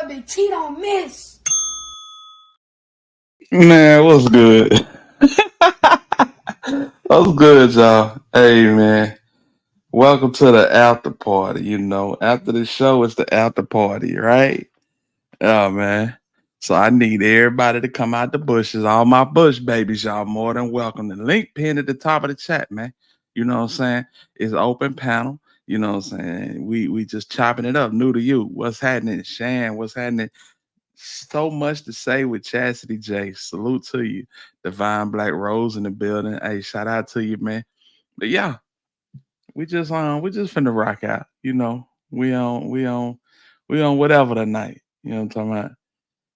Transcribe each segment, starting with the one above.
Big T don't miss. Man, what's good? What's good, y'all? Hey, man. Welcome to the after party. After the show, it's the after party, right? Oh, man. So I need everybody to come out the bushes. All my bush babies, y'all more than welcome. The link pinned at the top of the chat, man. You know what I'm saying? It's open panel. You know what I'm saying? We just chopping it up. New to you. What's happening? Shan, what's happening? So much to say with Chastity J. Salute to you. Divine Black Rose in the building. Hey, shout out to you, man. But yeah, we just finna rock out. We on whatever tonight. You know what I'm talking about?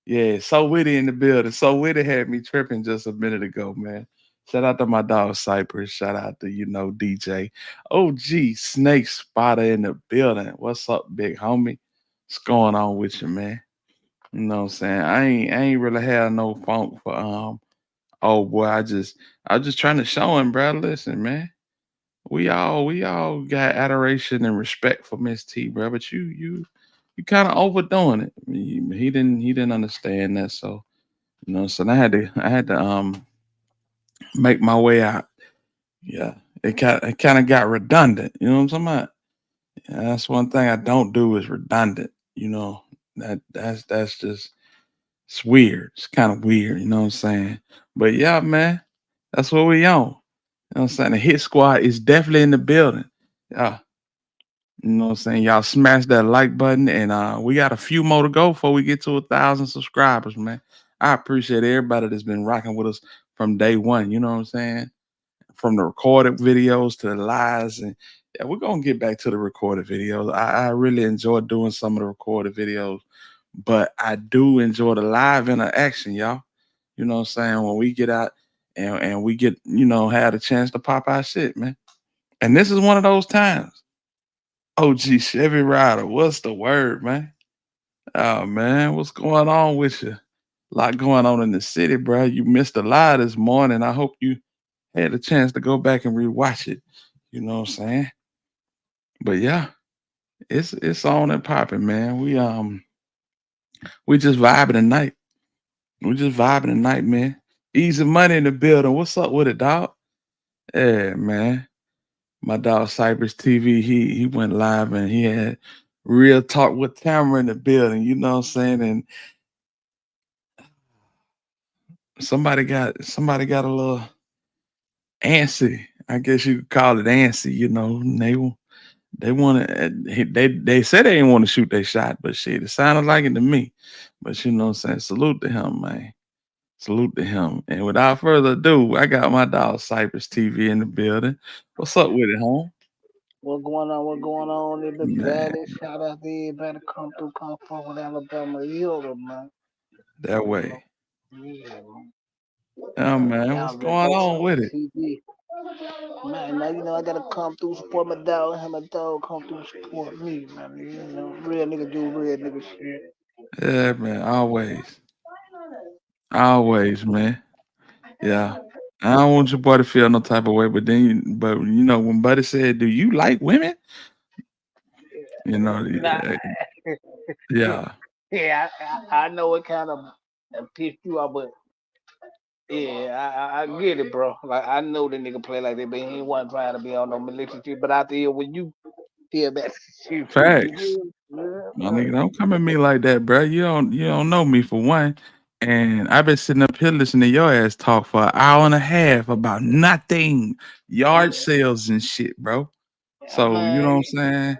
Yeah, so witty in the building. So witty had me tripping just a minute ago, man. Shout out to my dog Cypress. Shout out to DJ. OG Snake Spotter in the building. What's up, big homie? What's going on with you, man? You know what I'm saying? I ain't really had no funk for oh boy, I just trying to show him, bro. Listen, man. We all got adoration and respect for Miss T, bro. But you kind of overdoing it. He didn't understand that, so so I had to make my way out. Yeah. It kind of got redundant. You know what I'm talking about? Yeah, that's one thing I don't do is redundant. That's just it's weird. It's kind of weird, you know what I'm saying? But yeah, man, that's what we on. You know what I'm saying? The hit squad is definitely in the building. Yeah. You know what I'm saying? Y'all smash that like button and we got a few more to go before we get to 1,000 subscribers, man. I appreciate everybody that's been rocking with us from day one. You know what I'm saying? From the recorded videos to the lives and yeah, we're gonna get back to the recorded videos. I really enjoy doing some of the recorded videos, but I do enjoy the live interaction, y'all. You know what I'm saying? When we get out and we get, had a chance to pop our shit, man. And this is one of those times. OG Chevy Rider, what's the word, man? Oh man, what's going on with you? A lot going on in the city, bro. You missed a lot this morning. I hope you had a chance to go back and rewatch it. You know what I'm saying? But yeah, it's on and popping, man. We just vibing tonight. We just vibing tonight, man. Easy money in the building. What's up with it, dog? Yeah, man. My dog Cypress TV, he went live and he had real talk with Tamara in the building, you know what I'm saying? And somebody got a little antsy. I guess you could call it antsy, and they want to they said they didn't want to shoot their shot, but shit, it sounded like it to me. But you know what I'm saying? Salute to him, man. Salute to him. And without further ado, I got my dog Cypress TV in the building. What's up with it, home? What going on? What going on in the Man, valley? Shout out to everybody come from with Alabama Hill, man. that You know, way. yeah, man. Yeah, man. What's Down there, going folks on on with it? TV. Man, now I gotta come through support my dog. Have my dog come through support me, man. Real nigga do real nigga shit. Yeah, man. Always. Always, man. Yeah. I don't want your boy to feel no type of way, but when Buddy said, "Do you like women?" You know, Nah, yeah, yeah, I know it kind of pissed you off, but yeah, I get it, bro. Like I know the nigga play like that, but he wasn't trying to be on no militant shit. But after here, when you feel that shit too, you facts. feel? My Yeah, nigga, don't come at me like that, bro. You don't know me for one. And I've been sitting up here listening to your ass talk for an hour and a half about nothing, yard sales and shit, bro. So you know what man. I'm saying?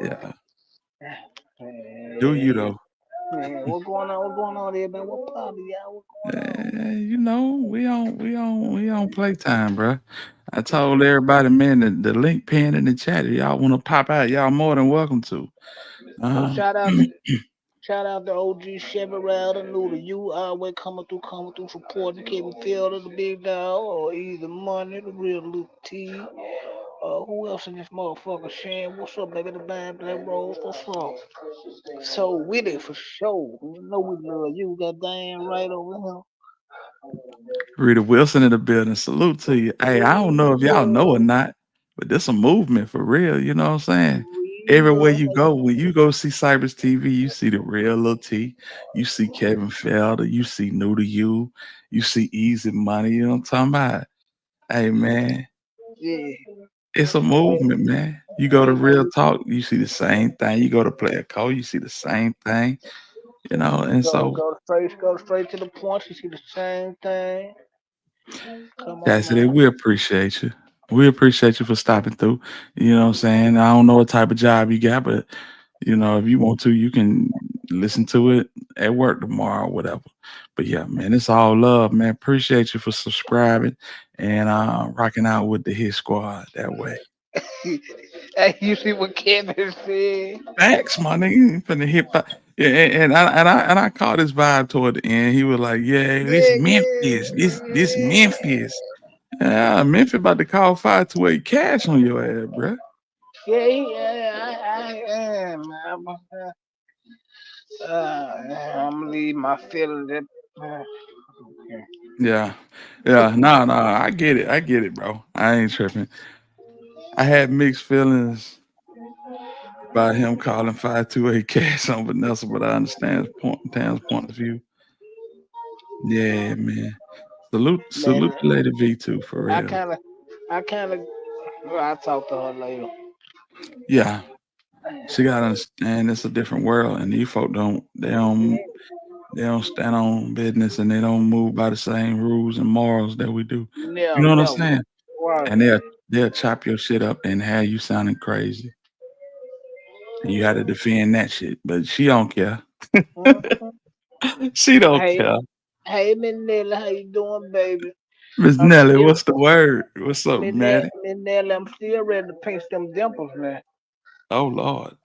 Yeah. Do you Man, though? man, what going on? What going on there, man? What problem, y'all? What going on? We on playtime, bro. I told everybody, man, the link pin in the chat. If y'all want to pop out, y'all more than welcome to. So Um, shout out to OG Chevy Router, Noodle. You always coming through, supporting Kevin Fielder, the big dog, or either Money, the real Luke T. Who else in this motherfucker? Shan, what's up, baby? The band Black Rose, what's up? So with it for sure. You know we love you. Got damn right over here. Rita Wilson in the building. Salute to you. Hey, I don't know if y'all know or not, but this a movement for real. You know what I'm saying? everywhere you go, when you go see Cypress TV, you see the real Lil T, you see Kevin Felder, you see New to you see Easy Money. You know what I'm talking about? Hey man, Yeah. it's a Hey, movement, man. You go to hey, Real Talk, you see the same thing. You go to Player Co, you see the same thing. You know, and so go straight to the point. You see the same thing. Come on, that's it. man. We appreciate you. We appreciate you for stopping through. You know what I'm saying? I don't know what type of job you got, but you know, if you want to, you can listen to it at work tomorrow or whatever. But yeah, man, it's all love, man. Appreciate you for subscribing and rocking out with the Hit Squad that way. Hey, you see what Kevin said? Facts, my nigga. Finna hip hop. Yeah, and I caught his vibe toward the end. He was like, "Yeah, this Yeah, Memphis, this yeah, Memphis. Yeah, Memphis about to call 528 cash on your ass, bruh." yeah, yeah. I am. I'm gonna leave my feelings at. Okay. Yeah, yeah. No, no, I get it. I get it, bro. I ain't tripping. I had mixed feelings about him calling 528 cash on Vanessa, but I understand Tam's point of view. Yeah, man. Man, Salute to Lady V2 for I real. kind of, I kind of. Well, I'll talk to her later. Yeah, she gotta understand it's a different world, and these folk they don't stand on business, and they don't move by the same rules and morals that we do. You Never, know what I'm never. saying? Right. And they'll chop your shit up and have you sounding crazy, and you had to defend that shit. But she don't care. Mhm. She don't Hey, care. hey, Miss Nelly, how you doing, baby? Miss I'm Nelly, still, what's the word? What's up, Maddie? Miss Nelly, I'm still ready to paint them dimples, man. Oh Lord.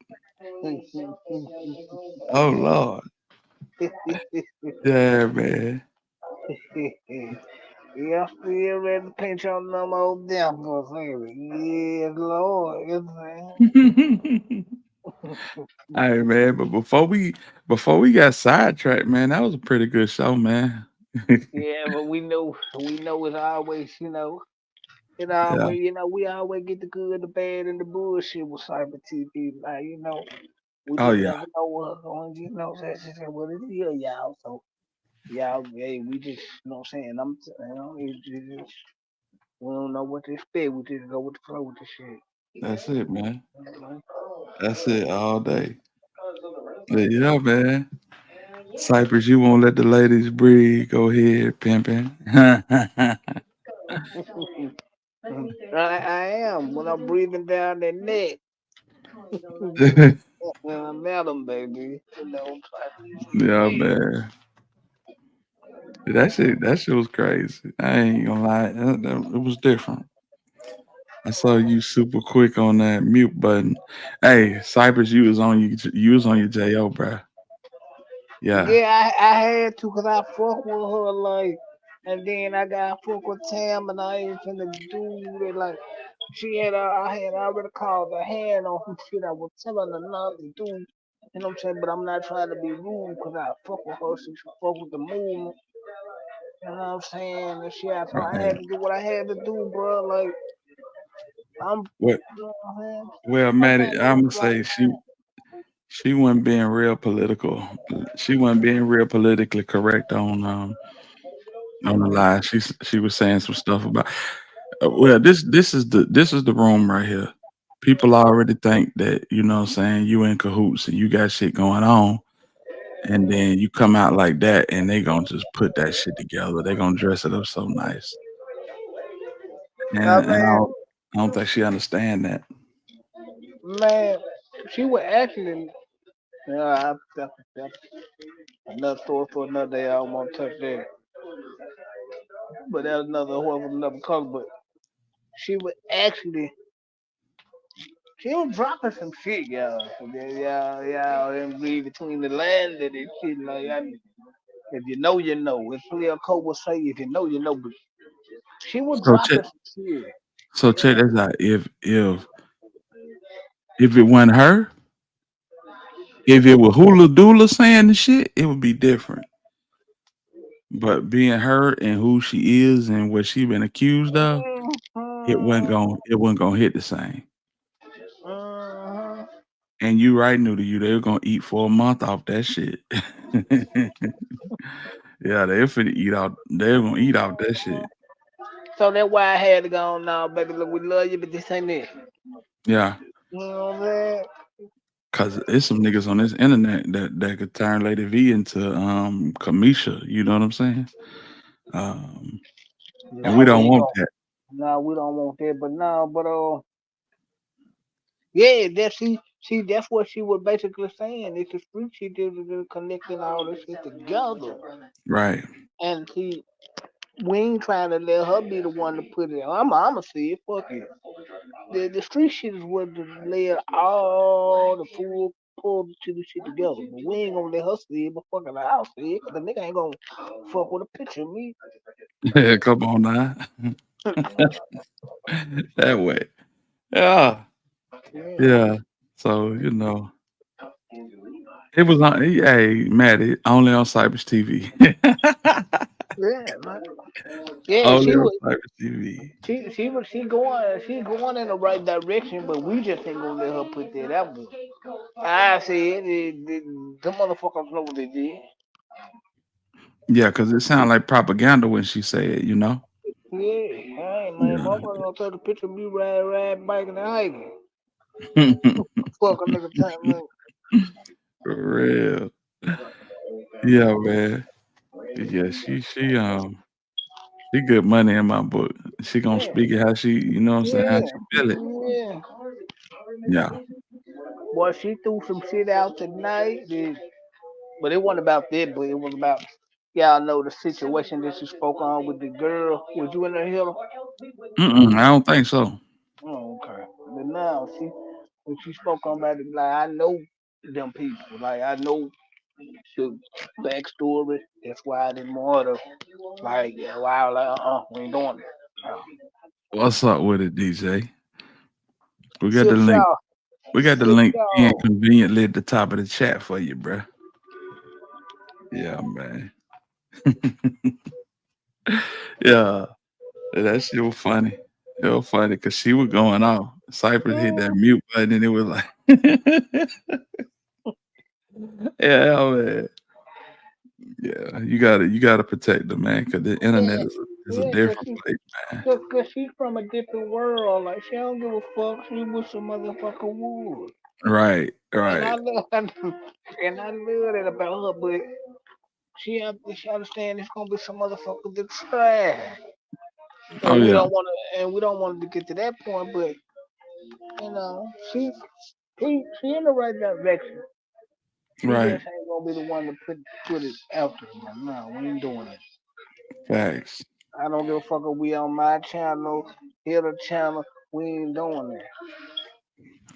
Oh Lord. Yeah, man. Yeah, I'm still ready to paint on them old dimples, baby. Yes, Lord. Yes, man. Hey man, but before we got sidetracked, man, that was a pretty good show, man. Yeah, but we know it's always, Yeah. we always get the good, the bad, and the bullshit with cyber TV. Like, we Oh just yeah. never know what's going. That's just what it is, y'all. So, y'all, hey, we just, what I'm saying, it just, we don't know what to expect. We just go with the flow with the shit. That's it, man. You know? That's it all day. But yeah, man. Cypress, you won't let the ladies breathe. Go ahead, pimping. I am when I'm breathing down their neck. When I met them, baby. Yeah, man. That shit was crazy. I ain't gonna lie. It was different. I saw you super quick on that mute button. Hey, Cypress, you was on your JO, bruh. Yeah. Yeah, I had to because I fuck with her, like, and then I got fuck with Tam, and I ain't finna do it. Like, I had already called her hand on some shit I was telling her not to do. You know what I'm saying? But I'm not trying to be rude because I fuck with her. She fuck with the movement. You know what I'm saying? And shit, so I Right. had to do what I had to do, bro. Like, I'm, What? you know what I'm saying? Well, I'm trying Maddie, to I'm live gonna like say she wasn't being real political. She wasn't being real politically correct on the live. She was saying some stuff about. Well, this is the room right here. People already think that you know what I'm saying you in cahoots and you got shit going on, and then you come out like that, and they gonna just put that shit together. They gonna dress it up so nice, I and mean, I don't think she understand that. man, she was actually. Yeah, that's another story for another day. I don't want to touch that. But that's another horse with another color. But she was actually, she was dropping some shit, y'all. So y'all didn't read between the lines of this shit. Like, if you know, you know. As Cleo Cole would say, if you know, you know. But she was So check dropping some shit. so check this out. If it wasn't her, if it was Hula Dula saying the shit, it would be different. But being her and who she is and what she been accused of, Mhm. it wasn't gonna hit the same. Mhm. And you right, new to you, they were gonna eat for a month off that shit. Yeah, they finna eat out. They're gonna eat out that shit. So that's why I had to go on now, baby. Look, we love you, but this ain't it. Yeah, You know what I'm saying? cause it's some niggas on this internet that could turn Lady V into Kamisha. You know what I'm saying? Um, and we Nah, don't we want don't. that. Nah, we don't want that. But no, but yeah, that's what she was basically saying. It's the street shit that connecting all this shit together. Right. And see, we ain't trying to let her be the one to put it. I'ma see it. Fuck it. The street shit is what led all the full pull to the shit together. But we ain't gonna let her see it, but fucking I'll see it. Cause the nigga ain't gonna fuck with a picture of me. Yeah, come on now. That way. Yeah. Yeah, Yeah. So, it was on hey, Maddie, only on Cypress TV. yeah, man. Yeah, Only on Cypress TV. she going in the right direction, but we just ain't gonna let her put that out there. I said the motherfuckers know what they did. Yeah, because it sounded like propaganda when she said it, you know? Yeah, hey man, Yeah. motherfucker gonna take a picture of me riding biking and hiking. Fuck a nigga time, man. For real. Yeah, man. Yeah, she good money in my book. She gonna Yeah, speak it how she, you know what I'm saying, how yeah, she feel it. yeah. Yeah. Boy, she threw some shit out tonight, but it wasn't about that, but it was about y'all know the situation that she spoke on with the girl. Was you in the hill? Mm-mm, I don't think so. Oh, okay. But now when she spoke on about it, like I know them people, like I know the backstory. That's why I didn't want to, like, yeah, why I was like, we ain't doing it. What's up with it, DJ? We got the Sip link. Shaw, We got the Sip link in Shaw. conveniently at the top of the chat for you, bruh. Yeah, man. Yeah. That shit was funny. It was funny because she was going off. Cypress hit that mute button and it was like, yeah, man. Yeah, you gotta protect them, man, because the internet Yeah, is a yeah, different place, man. cause she's from a different world. Like she don't give a fuck. She wish a motherfucker would. Right, And right. I love, and I love that about her. But she understand it's gonna be some motherfucker that trash. Oh And we yeah, don't want to, and we don't want to get to that point. But she she in the right direction. She right. just ain't gonna be the one to put it out there. No, we ain't doing it. Facts. I don't give a fuck if we on my channel, other channel. We ain't doing that.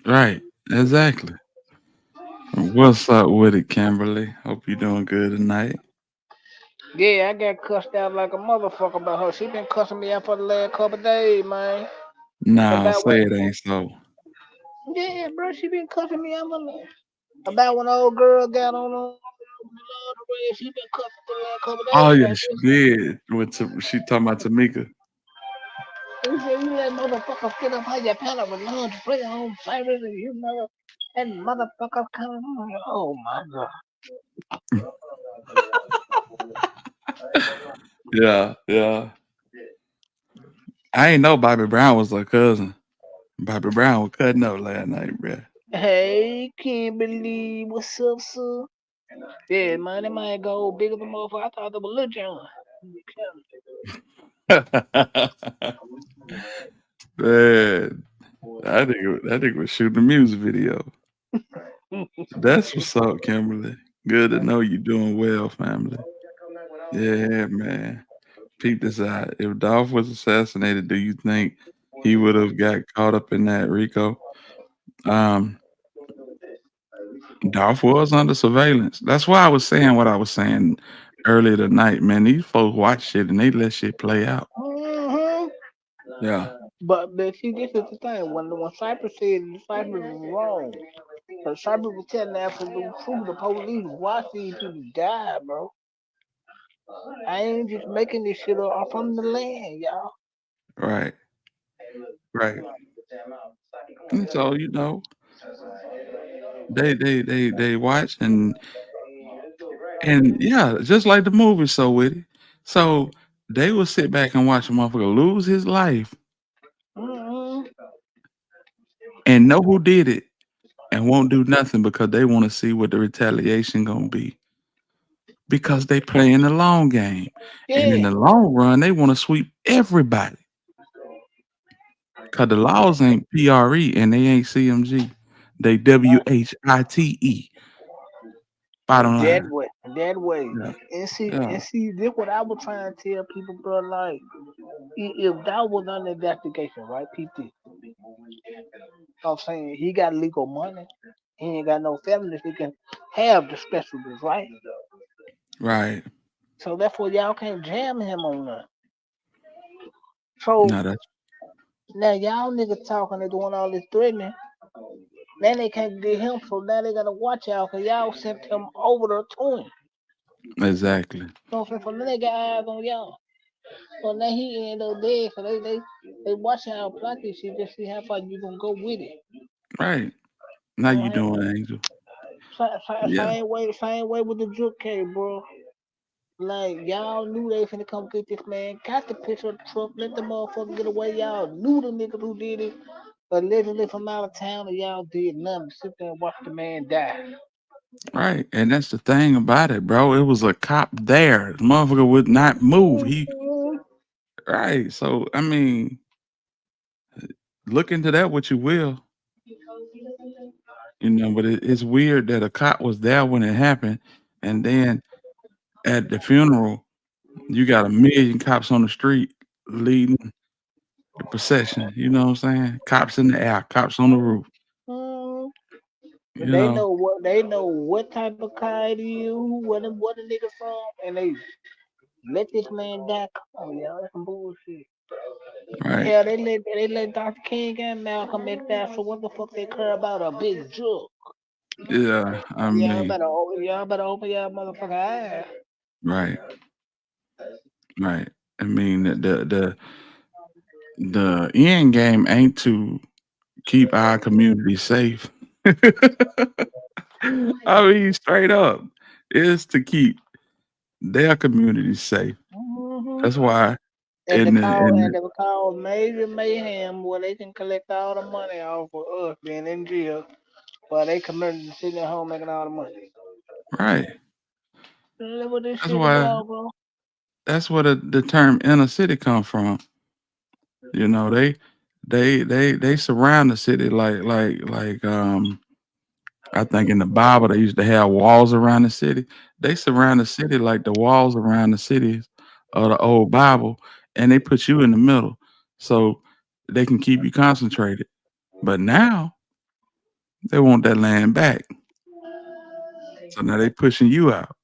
Right. Exactly. What's up with it, Kimberly? Hope you're doing good tonight. Yeah, I got cussed out like a motherfucker about her. She been cussing me out for the last couple of days, man. Nah, About what? say it ain't so. Yeah, bro, she been cussing me out about when the old girl got on the way. She been cussing for the last couple of Oh days. yeah, Like she this. did. She talking about Tamika. He said, you let motherfuckers get up on your panel with lunch, bring home service, and you mother, and motherfuckers coming on. Oh my god. Yeah, yeah. I ain't know Bobby Brown was her cousin. Bobby Brown was cutting up last night, bruh. Hey, Kimberly, what's up, sir? Yeah, man, that might go bigger than motherfucker. I thought that was Lil Jon. Man, that nigga was shooting a music video. That's what's up, Kimberly. Good to know you doing well, family. Yeah, man. Peep this out. If Dolph was assassinated, do you think he would have got caught up in that Rico? Um, Dolph was under surveillance. That's why I was saying what I was saying earlier tonight, man. These folks watch shit and they let shit play out. hmm Yeah, But see, this is the thing. When Cypress said Cypress was wrong, but Cypress was telling the absolute truth. The police watch these people die, bro. I ain't just making this shit up. I'm from the land, y'all. right, right. And so, They watch and yeah, just like the movie So Witty. So they will sit back and watch a motherfucker lose his life Mm-hmm. and know who did it and won't do nothing because they want to see what the retaliation gonna be. Because they play in the long game. And in Yeah. the long run, they want to sweep everybody. Cause the laws ain't PRE and they ain't CMG. They WHITE. Bottom That line. way, that way. Yeah. And Yeah. see, this what I was trying to tell people, bro. Like, if that was under investigation, right, PT? I'm saying he got legal money. He ain't got no felonies. He can have the specialties, right? Right. So therefore, y'all can't jam him on that. So No, that's now y'all niggas talking and doing all this threatening. Now they can't get him, so now they gotta watch out because y'all sent him over there to him. exactly. So for now they got eyes on y'all. So now he end up dead. So they watch y'all plot this shit just see how far you gonna go with it. Right. Now you Right? doing, Angel. Yeah. Same way with the drug case, bro. Like y'all knew they finna come get this man. Got the picture of the truck, let the motherfucker get away. Y'all knew the niggas who did it, allegedly from out of town, and y'all did nothing. Sit there and watch the man die. Right. And that's the thing about it, bro. It was a cop there. The motherfucker would not move. He Mhm. right. So I mean, look into that what you will. But it's weird that a cop was there when it happened, and then at the funeral, you got a million cops on the street leading the procession. You know what I'm saying? Cops in the air, cops on the roof. Mhm. But You know, they know what type of car it is, what the nigga from, and they let this man die. Come on, y'all, that's some bullshit. right? Hell, they let Dr. King and Malcolm X die. So what the fuck they care about a big jug? Yeah, I mean, Y'all better open y'all motherfucker eyes. right, right. I mean, the end game ain't to keep our community safe. I mean, straight up, is to keep their community safe. Hmm. That's why And in they the call in and the they will call major mayhem where they can collect all the money off of us being in jail while they community sitting at home making all the money. right. That's what this That's shit why about, bro. that's where the term inner city come from. They surround the city like I think in the Bible they used to have walls around the city. They surround the city like the walls around the cities of the old Bible, and they put you in the middle so they can keep you concentrated. But now they want that land back, so now they pushing you out.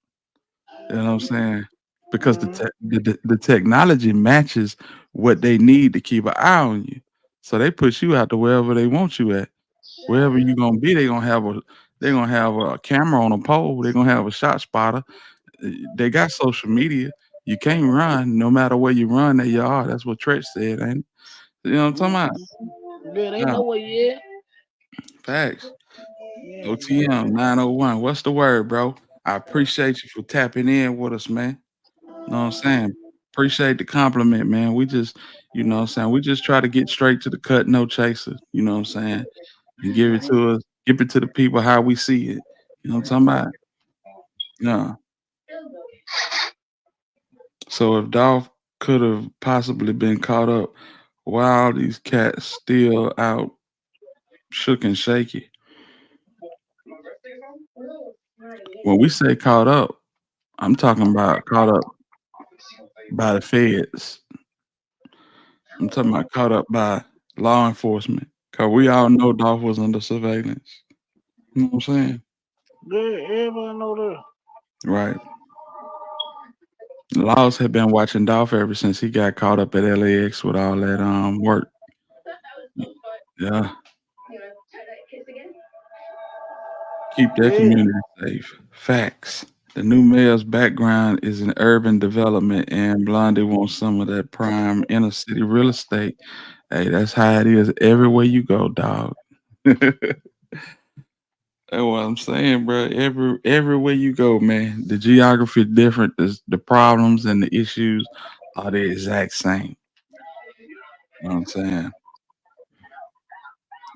You know what I'm saying? Because Mm-hmm. the technology matches what they need to keep an eye on you, so they push you out to wherever they want you at. Wherever you gonna be, they gonna have a camera on a pole. They're gonna have a shot spotter. They got social media. You can't run no matter where you run. There you are. That's what Tretch said, ain't it? You know what I'm talking about? Yeah, they Yeah, know where you at. facts. Yeah, OTM 901. What's the word, bro? I appreciate you for tapping in with us, man. Know what I'm saying? Appreciate the compliment, man. We just, what I'm saying, we just try to get straight to the cut, no chaser. You know what I'm saying? And give it to the people how we see it. You know what I'm talking about? Yeah. So if Dolph could have possibly been caught up, why are these cats still out shook and shaky? When we say caught up, I'm talking about caught up by the feds. I'm talking about caught up by law enforcement. Cause we all know Dolph was under surveillance. You know what I'm saying? good. Everybody know that. Right. Laws have been watching Dolph ever since he got caught up at LAX with all that work. Yeah. Keep their Yeah. community safe. Facts. The new mayor's background is in urban development, and Blondie wants some of that prime inner city real estate. Hey, that's how it is everywhere you go, dog. That's what I'm saying, bro. Everywhere you go, man, the geography different. The problems and the issues are the exact same. You know what I'm saying?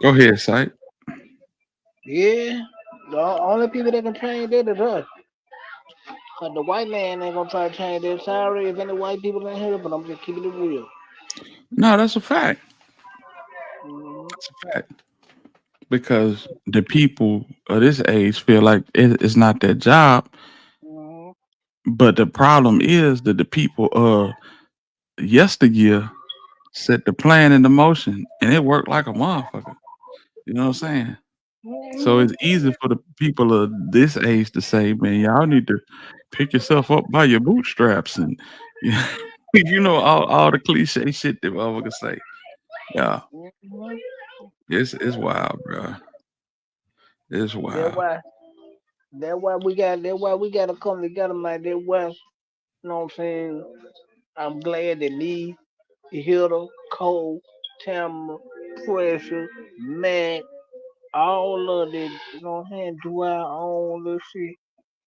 Go ahead, site. Yeah, the only people that can change that is us. Cause the white man ain't gonna try to change that. Sorry if any white people in here, but I'm just keeping it real. No, that's a fact. Mhm. That's a fact. Because the people of this age feel like it's not their job. Mhm. But the problem is that the people of yesteryear set the plan into motion and it worked like a motherfucker. You know what I'm saying? So Mhm. it's easy for the people of this age to say, man, y'all need to pick yourself up by your bootstraps and you know all the cliche shit that motherfuckers say. Yeah, Mhm. it's wild, bro. It's That's wild. why. That's why we gotta come together, man. That's why. You know what I'm saying? I'm glad that me, Hilda, Cole, Tamara, Pressure, Matt, all of it, you know what I'm saying, do our own little shit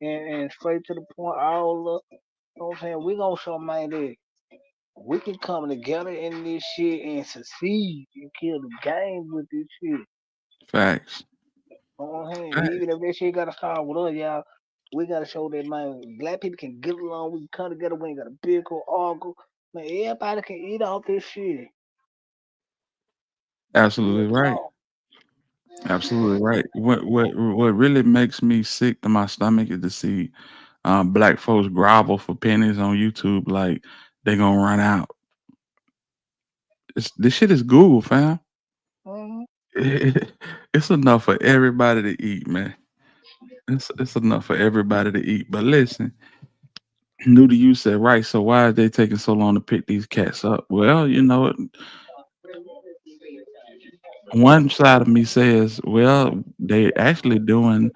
and straight to the point, all of, you know what I'm saying, we gonna show man that we can come together in this shit and succeed and kill the game with this shit. Facts. You know what I'm saying? Facts. Even if that shit gotta start with us, y'all, we gotta show that man black people can get along, we can come together, we ain't got a big or argue. Man, everybody can eat off this shit. Real Absolutely right. talk. Absolutely right. What really makes me sick to my stomach is to see black folks grovel for pennies on YouTube like they gonna run out. This shit is Google, fam. Hmm. It's enough for everybody to eat, man. It's enough for everybody to eat. But listen, new to you said right. So why are they taking so long to pick these cats up? Well, you know, one side of me says, well, they actually doing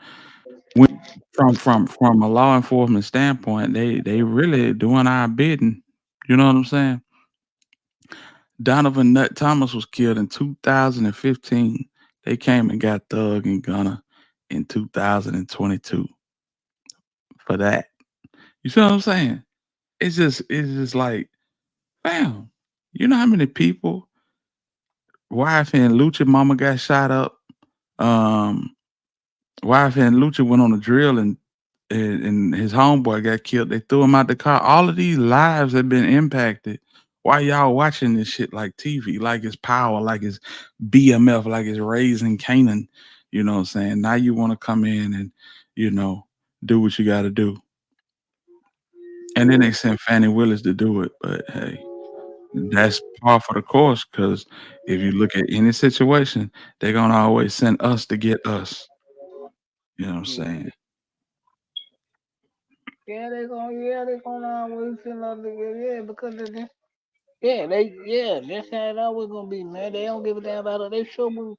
from a law enforcement standpoint, they really doing our bidding. You know what I'm saying? Donovan Nut Thomas was killed in 2015. They came and got Thug and Gunner in 2022 for that. You see what I'm saying? It's just like, bam. You know how many people, wife and Lucha mama got shot up. Um, Wife and Lucha went on a drill and his homeboy got killed. They threw him out the car. All of these lives have been impacted. Why y'all watching this shit like TV, like it's Power, like it's BMF, like it's Raising Canaan? You know what I'm saying? Now you want to come in and, you know, do what you got to do. And then they sent Fannie Willis to do it. But hey, that's par for the course because if you look at any situation, they're going to always send us to get us. You know what I'm saying? Yeah, they gonna always send out the yeah, because of this. Yeah, that's how it always gonna be, man. They don't give a damn about it. They show me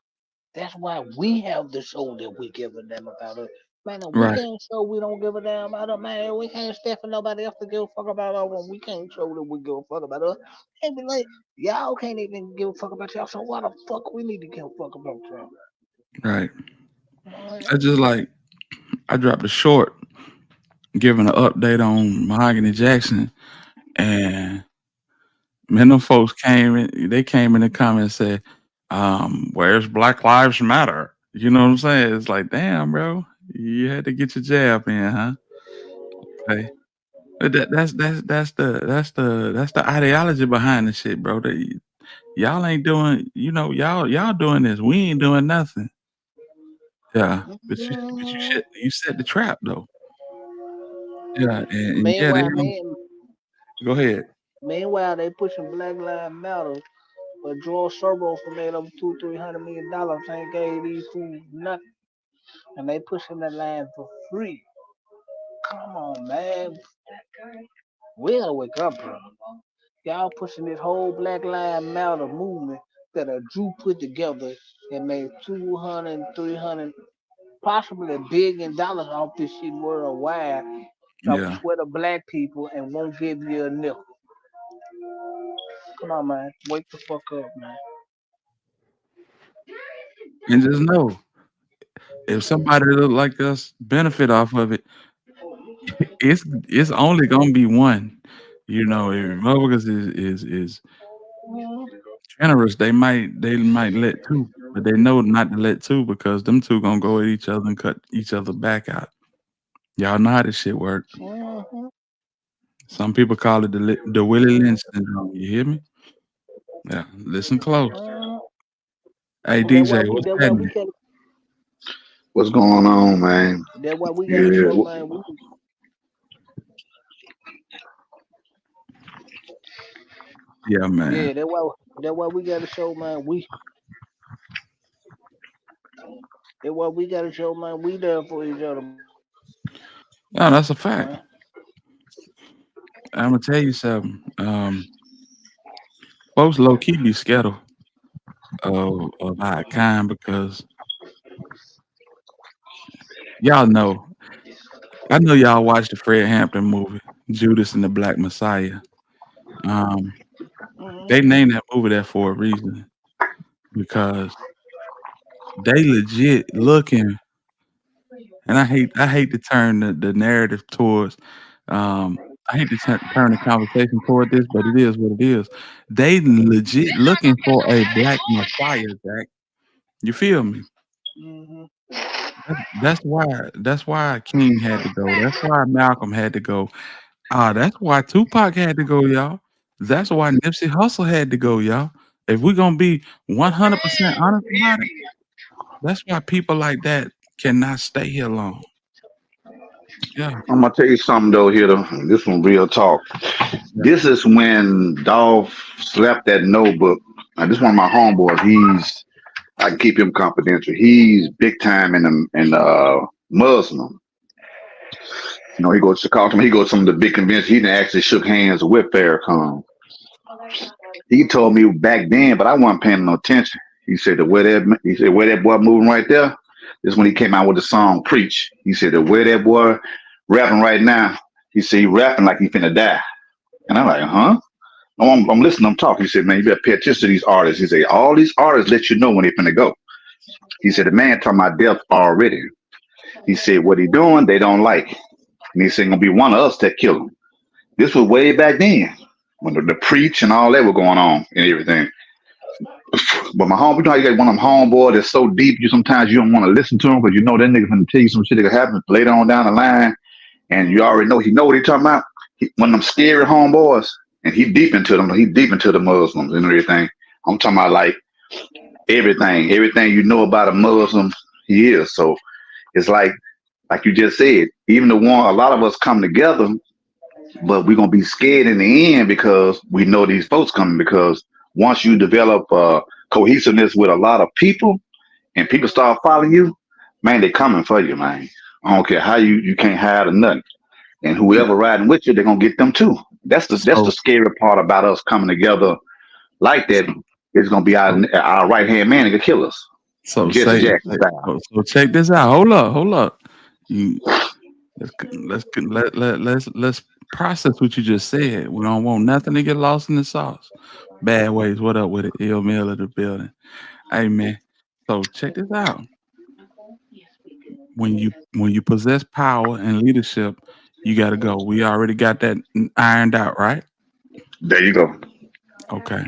that's why we have the show that we give a damn about it. Man, if we Right. can't show we don't give a damn about it, man, we can't stand for nobody else to give a fuck about us when we can't show that we give a fuck about us. And be like, y'all can't even give a fuck about y'all, so why the fuck we need to give a fuck about y'all? Right. You know what I That's mean? just like I dropped a short giving an update on Mahogany Jackson, and man, them folks came in. They came in the comments and said, "Where's Black Lives Matter?" You know what I'm saying? It's like, damn, bro, you had to get your jab in, huh? Okay, but that's the ideology behind the shit, bro. Y'all ain't doing, y'all doing this. We ain't doing nothing. Yeah, but you set the trap though. Yeah, and yeah, they Meanwhile, don't. man, Go ahead. meanwhile, they pushing Black Lives Matter, but George Soros for made over $200-300 million ain't gave these fools nothing, and they pushing that line for free. Come on, man, we gotta wake up, bro. Y'all pushing this whole Black Lives Matter movement that a Jew put together and made 200, 300, possibly $1 billion off this shit worldwide. Off the Yeah, sweat of black people and won't give you a nickel. Come on, man. Wake the fuck up, man. and just know If somebody that look like us benefit off of it, it's only gonna be one. You know, if motherfuckers is Mhm. generous, they might let two, but they know not to let two because them two gonna go at each other and cut each other back out. Y'all know how this shit work. Mhm. Some people call it the Willie Lynch syndrome. You hear me? Yeah. Listen close. Mhm. Hey That why DJ, we what's that why we happening? got What's going on, man? that why we got to Yeah, show, man. Yeah, man. Yeah, that why we got to show, man. That why we got to show, man. We there for each other, man. No, that's a fact. I'm gonna tell you something. Folks low key be scared of our kind because y'all know. I know y'all watched the Fred Hampton movie, Judas and the Black Messiah. Um, Mhm. they named that movie that for a reason because they legit looking, and I hate to turn the narrative towards, I hate to turn the conversation toward this, but it is what it is. They legit looking for a black Messiah, Jack. You feel me? Mhm. That's why King had to go. That's why Malcolm had to go. That's why Tupac had to go, y'all. That's why Nipsey Hussle had to go, y'all. If we're gonna be 100% honest about it, that's why people like that cannot stay here long. Yeah, I'm gonna tell you something though. Here, though, this one real talk. yeah. This is when Dolph slept that notebook. This is one of my homeboys. I can keep him confidential. He's big time in Muslim. You know, he goes to Chicago. He goes to some of the big conventions. He didn't actually shook hands with Farrakhan. He told me back then, but I wasn't paying no attention. He said where that boy moving right there. This is when he came out with the song "Preach." He said the way that boy rapping right now. He said he rapping like he finna die. And I'm like, huh? No, I'm listening. I'm talking. He said, man, you better pay attention to these artists. He said all these artists let you know when they finna go. He said the man talking about death already. He said what he doing they don't like. And he said gonna be one of us that kill him. This was way back then when the preach and all that were going on and everything. But my home, you know how you got one of them homeboys that's so deep, you sometimes you don't want to listen to him because you know that nigga gonna tell you some shit that could happen later on down the line, and you already know what he talking about. One of them scary homeboys, and he deep into them. He deep into the Muslims and everything. I'm talking about like everything you know about a Muslim, he is. So it's like you just said, even the one a lot of us come together, but we're gonna be scared in the end because we know these folks coming. Because once you develop cohesiveness with a lot of people and people start following you, man, they coming for you, man. I don't care how you can't hide or nothing. And whoever riding with you, they're gonna get them too. That's the So, scary part about us coming together like that. so, It's gonna be our right hand man that can kill us, so Jesse say, Jackson say style. so check this out. Hold up. You, let's process what you just said. We don't want nothing to get lost in the sauce. Bad ways. What up with it? Ill Mill of the building. Hey man. So check this out. When you possess power and leadership, you got to go. We already got that ironed out, right? There you go. Okay.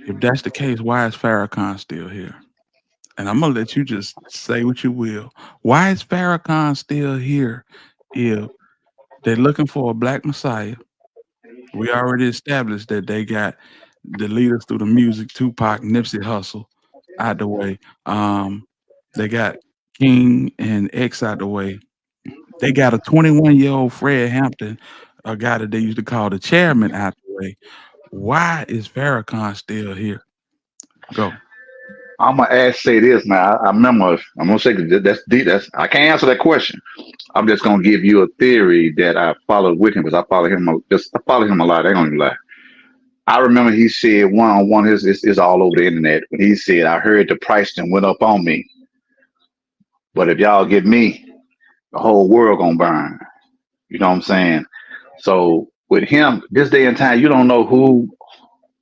If that's the case, why is Farrakhan still here? And I'm gonna let you just say what you will. Why is Farrakhan still here? If they're looking for a black messiah, we already established that they got the leaders through the music, Tupac, Nipsey Hussle, out the way. Um, they got King and X out the way. They got a 21-year-old Fred Hampton, a guy that they used to call the chairman, out the way. Why is Farrakhan still here? Go. I'm gonna say this now. I remember. I'm gonna say 'cause that's deep. That's I can't answer that question. I'm just gonna give you a theory that I followed with him because I follow him. I follow him a lot. I ain't gonna lie. I remember he said one on one. Is all over the internet. When he said, "I heard the price then went up on me, but if y'all get me, the whole world gonna burn." You know what I'm saying? So with him, this day and time, you don't know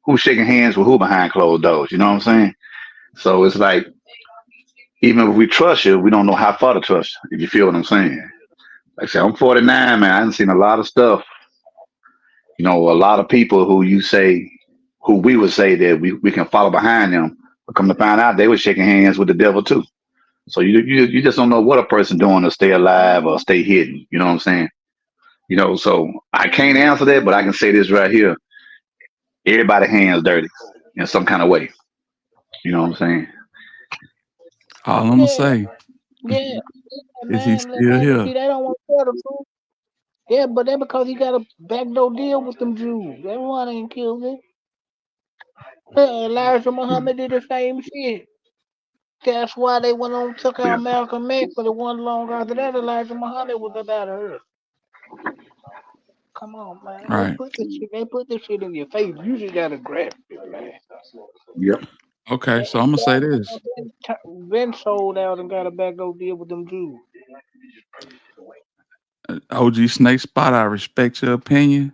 who's shaking hands with who behind closed doors. You know what I'm saying? So it's like even if we trust you, we don't know how far to trust you, if you feel what I'm saying. Like I said, I'm 49, man. I done seen a lot of stuff. You know, a lot of people who we would say that we can follow behind them, but come to find out they were shaking hands with the devil too. So you just don't know what a person doing to stay alive or stay hidden. You know what I'm saying? You know, so I can't answer that, but I can say this right here. Everybody hands dirty in some kind of way. You know what I'm saying? All I'm gonna Yeah, say yeah, is he's man. still But here. see, they don't want to tell the truth. Yeah, but that because he got a backdoor deal with them Jews. Everyone ain't killed him. Elijah Muhammad did the same shit. That's why they went on took Yeah. out Malcolm X, but it wasn't long after that Elijah Muhammad was up out of here. Come on, man. Right. They put this shit in your face. You just gotta grasp it, man. Yep. Okay, so I'm gonna say this. Ben sold out and got a backdoor deal with them Jews. OG Snake Spot, I respect your opinion,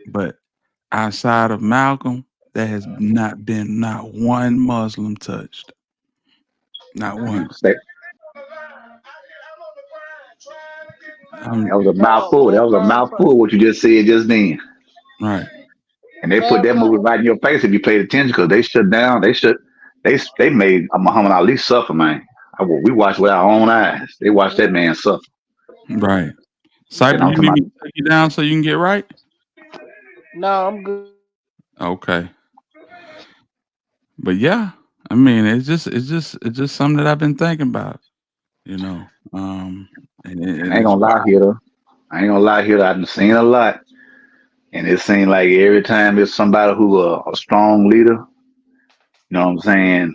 but outside of Malcolm, there has not been not one Muslim touched. Not one. That I'm was a No, mouthful. That was a mouthful. What you just said just then. right. And they put that movie right in your face if you paid attention because they shut down. They made Muhammad Ali suffer, man. We watched with our own eyes. They watched that man suffer. Right. And Cypher, I'm you talking need me about, to take you down so you can get right? No, I'm good. Okay. But yeah, I mean, it's just something that I've been thinking about, you know. And I ain't it's gonna lie wild. here though. I ain't gonna lie here. I've been seeing a lot, and it seems like every time there's somebody who a strong leader. You know what I'm saying?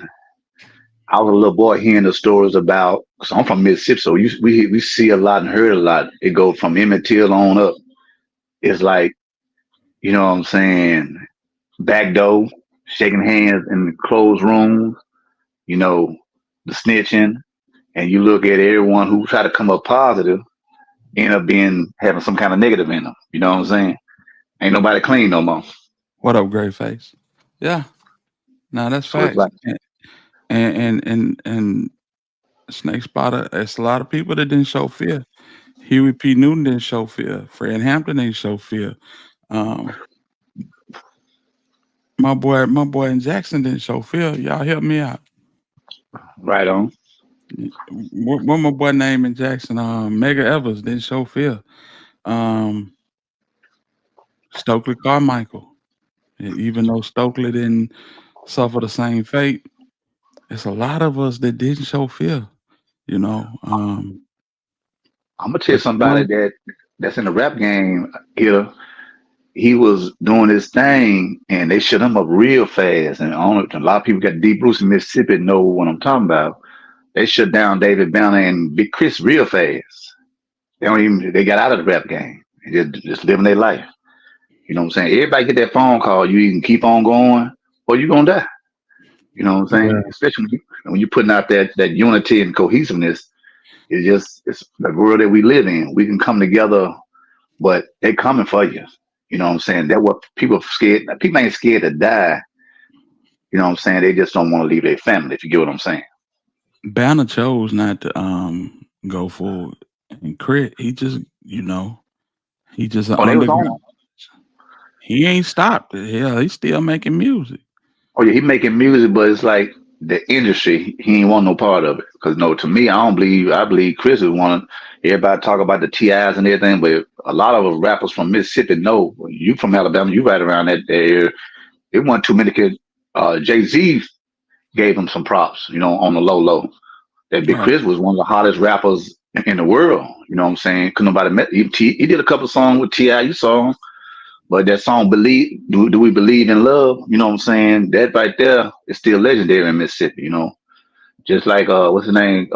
I was a little boy hearing the stories about. So I'm from Mississippi, so we see a lot and heard a lot. It goes from Emmett Till on up. It's like, you know what I'm saying, back door, shaking hands in closed rooms. You know, the snitching, and you look at everyone who try to come up positive, end up being having some kind of negative in them. You know what I'm saying? Ain't nobody clean no more. What up, Great Face? Yeah. No, that's So it's facts. like, And Snake Spotter, it's a lot of people that didn't show fear. Huey P. Newton didn't show fear. Fred Hampton didn't show fear. Um, my boy in Jackson didn't show fear. Y'all help me out. right on. What my boy name in Jackson? Mega Evers didn't show fear. Um, Stokely Carmichael. And even though Stokely didn't suffer the same fate, it's a lot of us that didn't show fear. You know. I'm gonna tell you But you somebody know, that's in the rap game here. He was doing his thing, and they shut him up real fast. And a lot of people got Deep Bruce in Mississippi know what I'm talking about. They shut down David Banner and Big Chris real fast. They got out of the rap game and just living their life. You know what I'm saying? Everybody get that phone call, you can keep on going or you gonna die. You know what I'm yeah, saying? Especially when you're putting out that unity and cohesiveness. It's the world that we live in. We can come together, but they coming for you. You know what I'm saying? That what people are scared. People ain't scared to die. You know what I'm saying? They just don't want to leave their family. If you get what I'm saying. Banner chose not to go forward. And Crit, he just an Oh, they was underground. on. He ain't stopped. Hell, he's still making music. Oh yeah, he making music, but it's like the industry. He ain't want no part of it. Because no, to me, I don't believe. I believe Chris is one. Everybody talk about the TIs and everything, but a lot of us rappers from Mississippi know you from Alabama. You right around that area. It wasn't too many kids. Jay-Z gave him some props, on the low. That Big Right. Chris was one of the hottest rappers in the world. You know what I'm saying? Couldn't nobody met. He did a couple songs with Ti. You saw him, but that song "Believe," do we believe in love? You know what I'm saying? That right there is still legendary in Mississippi. Just like what's his name?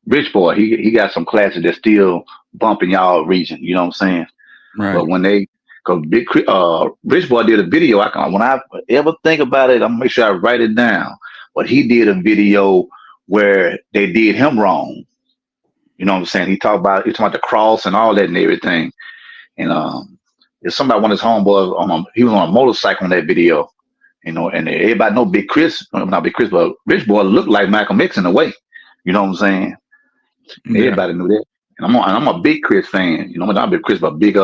Rich Boy. He got some classics that still bump in y'all region. You know what I'm saying? Right. But cause Rich Boy did a video. When I ever think about it, I'm gonna make sure I write it down. But he did a video where they did him wrong. You know what I'm saying? He talked about the cross and all that and everything. And if somebody one of his homeboys he was on a motorcycle in that video, You know, and everybody know Big Chris, not Big Chris, but Rich Boy looked like Malcolm X in a way. You know what I'm saying? Yeah. Everybody knew that. And I'm a big Chris fan. You know, I'm not a big Chris, but a big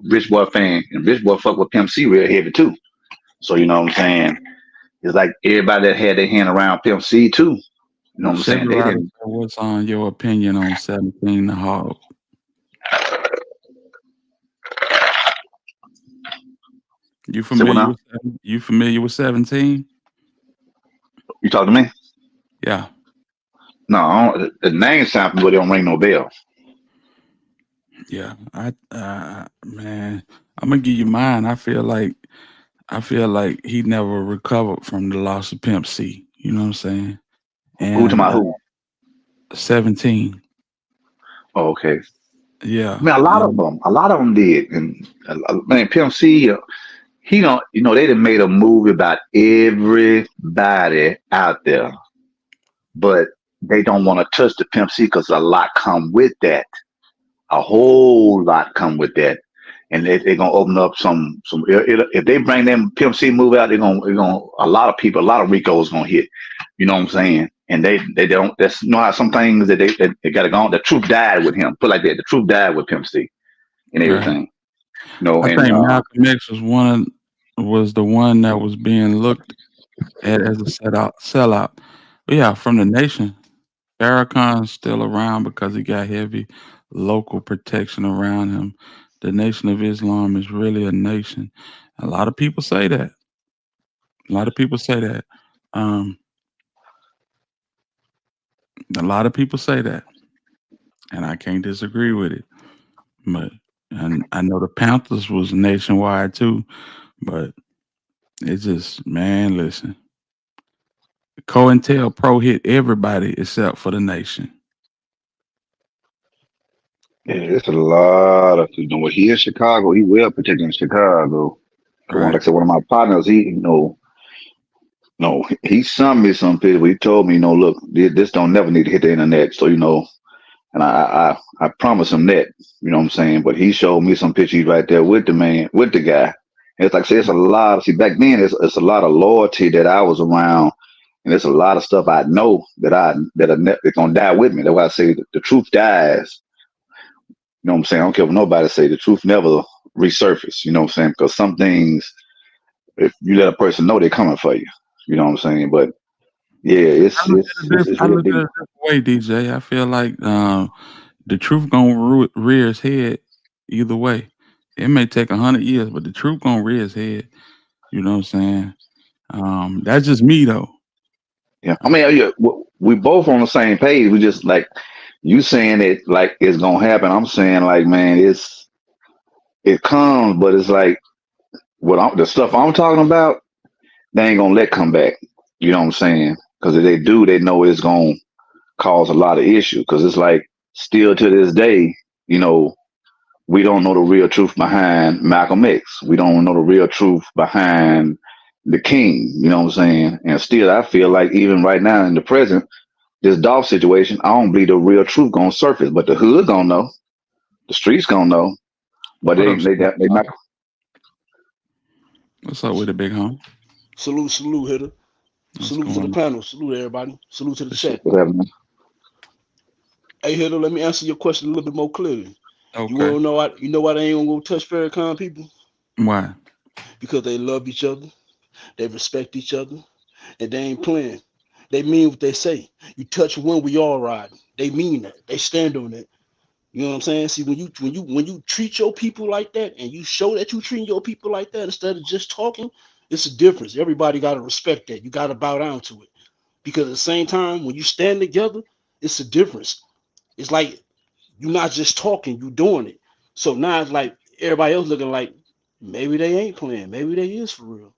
Rich Boy fan. And Rich Boy fuck with Pimp C real heavy too. So you know what I'm saying? It's like everybody that had their hand around Pimp C too. You know what I'm Chevy saying? They Rider, didn't. what's on your opinion on 17 the Hog? You Say what familiar now? with you familiar with 17? You talk to me? Yeah. No, the name sound familiar. They don't ring no bell. Yeah. Man, I'm gonna give you mine. I feel like he never recovered from the loss of Pimp C. You know what I'm saying? Who to And my who? 17. Oh, okay. I Yeah. mean, a lot of them did. And man, Pimp C, he don't. You know, they done made a movie about everybody out there, but they don't want to touch the Pimp C because a lot come with that. A whole lot come with that, and they're gonna open up some. If they bring them Pimp C movie out, they're gonna a lot of people, a lot of Ricos gonna hit. You know what I'm saying? And they don't. That's, you know how some things that they got to go on. The truth died with him. Put it like that. The truth died with Pimp C and Right. everything. You know, I and think Malcolm X was the one that was being looked at as a sellout. But yeah, from the nation. Farrakhan's still around because he got heavy local protection around him. The Nation of Islam is really a nation. A lot of people say that. A lot of people say that. Um, a lot of people say that, and I can't disagree with it. But and I know the Panthers was nationwide too, but it's just man, listen. COINTELPRO hit everybody except for the nation. yeah, it's a lot of, you know, what he in Chicago, he well protected in Chicago. Like Right. I said, one of my partners, he, you know, no, he sent me some people. He told me, you know, look, this don't never need to hit the internet. So, you know, and I promised him that, you know what I'm saying? But he showed me some pictures right there with the man, with the guy. And it's like I said, it's a lot of, see, back then, it's a lot of loyalty that I was around. And there's a lot of stuff I know that's gonna die with me. That's why I say the truth dies. You know what I'm saying? I don't care what nobody say. The truth never resurface. You know what I'm saying? Because some things, if you let a person know, they're coming for you. You know what I'm saying? But yeah, it's I real look at deep. it this way, DJ. I feel like the truth gonna rear its head either way. It may take 100 years, but the truth gonna rear its head. You know what I'm saying? That's just me though. Yeah, I mean, yeah, we both on the same page. We just like you saying it like it's gonna happen. I'm saying like, man, it comes, but it's like the stuff I'm talking about. They ain't gonna let come back. You know what I'm saying? Because if they do, they know it's gonna cause a lot of issue. Because it's like still to this day, you know, we don't know the real truth behind Malcolm X. We don't know the real truth behind the King. You know what I'm saying? And still, I feel like even right now in the present, this Dolph situation, I don't believe the real truth gonna surface. But the hood gonna know, the streets gonna know. But What up, they not. what's up with it, big home? Salute, hitter. What's Salute to the going panel. Salute everybody. Salute to the on? chat. What happened? Hey, hitter, let me answer your question a little bit more clearly. You Okay. wanna know why? You know why they ain't gonna go touch Farrakhan people? Why? Because they love each other, they respect each other, and they ain't playing. They mean what they say. You touch one, we all ride. They mean that. They stand on it. You know what I'm saying? See, when you treat your people like that, and you show that you treat your people like that instead of just talking, it's a difference. Everybody gotta respect that. You gotta bow down to it. Because at the same time, when you stand together, it's a difference. It's like you're not just talking, you doing it. So now it's like everybody else looking like maybe they ain't playing, maybe they is for real.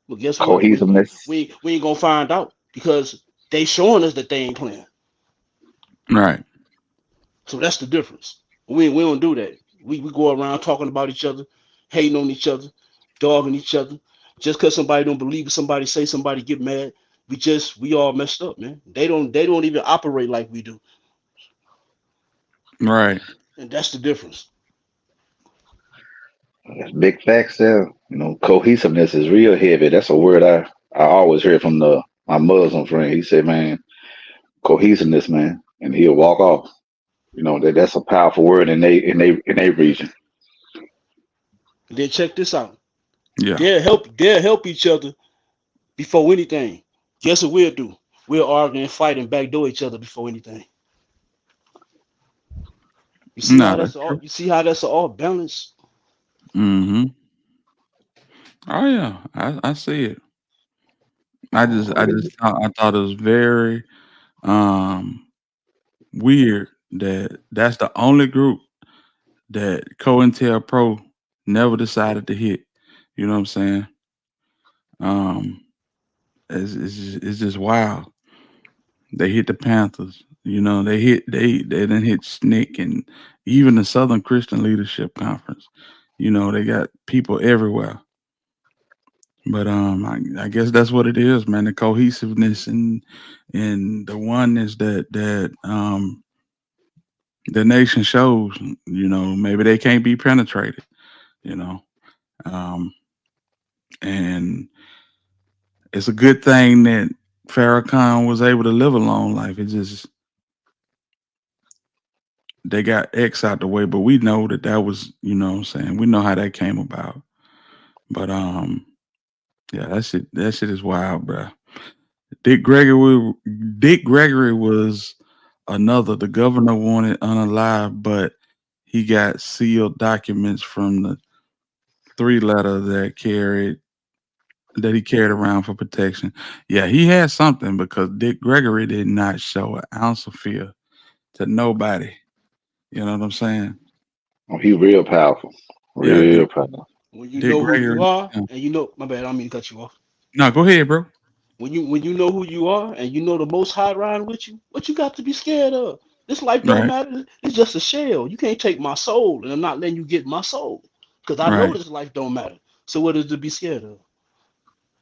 But guess what? We Cohesiveness. we we ain't gonna find out because they showing us that they ain't playing. Right. So that's the difference. We don't do that. We go around talking about each other, hating on each other, dogging each other. Just because somebody don't believe it, somebody say somebody get mad. We all messed up, man. They don't even operate like we do, Right. and that's the difference. That's big facts there. Cohesiveness is real heavy. That's a word I always hear from my Muslim friend. He said, man, cohesiveness, man. And he'll walk off. That's a powerful word in a region. Then check this out. Yeah. They'll help each other before anything. Guess what we'll do? We'll argue and fight and backdoor each other before anything. You see how No, that's that's all true. you see how that's all balanced? Mm-hmm. Oh yeah, I see it. I thought it was very um weird that that's the only group that COINTELPRO never decided to hit. You know what I'm saying? Um, it's just wild. They hit the Panthers. They didn't hit SNCC and even the Southern Christian Leadership Conference. They got people everywhere. But I guess that's what it is, man. The cohesiveness and the oneness that the nation shows. Maybe they can't be penetrated. You know, um, and it's a good thing that Farrakhan was able to live a long life. It just they got X out the way, but we know that was, what I'm saying, we know how that came about. But yeah, that shit is wild, bro. Dick Gregory Dick Gregory was another. The governor wanted unalive, but he got sealed documents from the 3-letter that he carried around for protection. Yeah, he had something because Dick Gregory did not show an ounce of fear to nobody. You know what I'm saying? Oh, he real powerful. Yeah, Real powerful. When you Dick know who you Gregory. are, Yeah. and you know, my bad, I don't mean to cut you off. No, go ahead, bro. When you know who you are and you know the Most High riding with you, what you got to be scared of? This life don't Right, matter. It's just a shell. You can't take my soul, and I'm not letting you get my soul because I know right, this life don't matter. So what is to be scared of?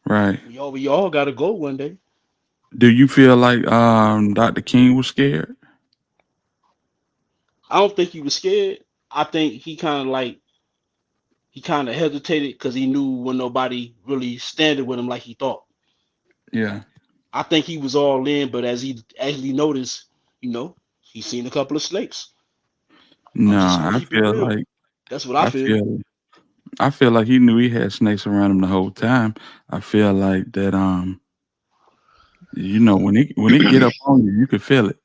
right. We all gotta go one day. Do you feel like Dr. King was scared? I don't think he was scared. I think he kind of hesitated because he knew when nobody really standing with him like he thought. Yeah. I think he was all in, but as he actually noticed, he's seen a couple of snakes. I'm No, just gonna I keep it feel real. like That's what I I feel. feel I feel like he knew he had snakes around him the whole time. I feel like that when it get up on you, you can feel it.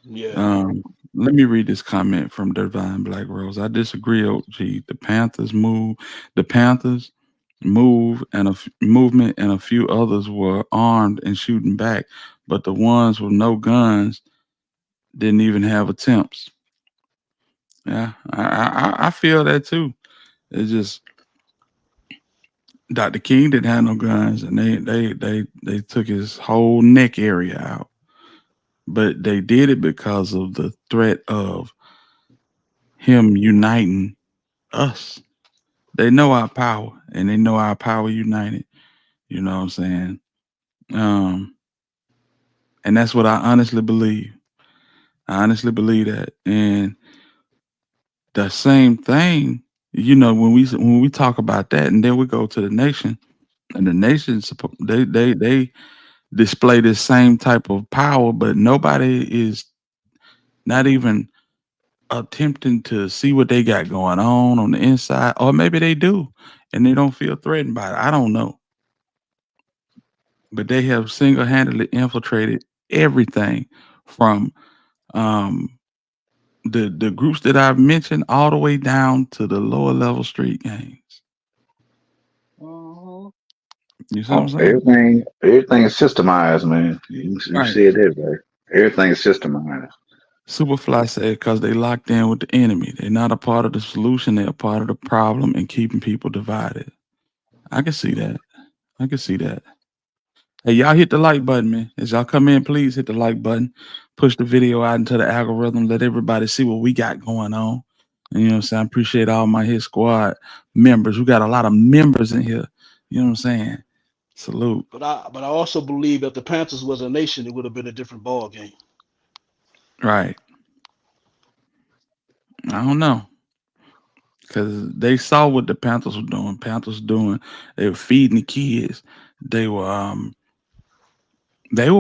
Yeah. Um let me read this comment from Divine Black Rose. I disagree, OG. The Panthers move and movement and a few others were armed and shooting back, but the ones with no guns didn't even have attempts. Yeah, I feel that too. It's just Dr. King didn't have no guns, and they took his whole neck area out. But they did it because of the threat of him uniting us. They know our power, and they know our power united. You know what I'm saying? Um, and that's what I honestly believe. I honestly believe that, and the same thing. When we talk about that, and then we go to the nation, and the nation they display this same type of power, but nobody is not even attempting to see what they got going on the inside, or maybe they do, and they don't feel threatened by it. I don't know, but they have single-handedly infiltrated everything from um, the groups that I've mentioned all the way down to the lower level street gangs. Uh-huh. You see what I'm Oh, saying? everything is systemized, man. You Right. said that, right? Everything is systemized. Superfly said because they locked in with the enemy. They're not a part of the solution. They're a part of the problem and keeping people divided. I can see that. I can see that. Hey, y'all hit the like button, man. As y'all come in, please hit the like button. Push the video out into the algorithm. Let everybody see what we got going on. And you know what I'm saying? I appreciate all my Hit Squad members. We got a lot of members in here. You know what I'm saying? Salute. But I also believe if the Panthers was a nation, it would have been a different ball game. Right. I don't know. because they saw what the Panthers were doing. Panthers doing, they were feeding the kids. They were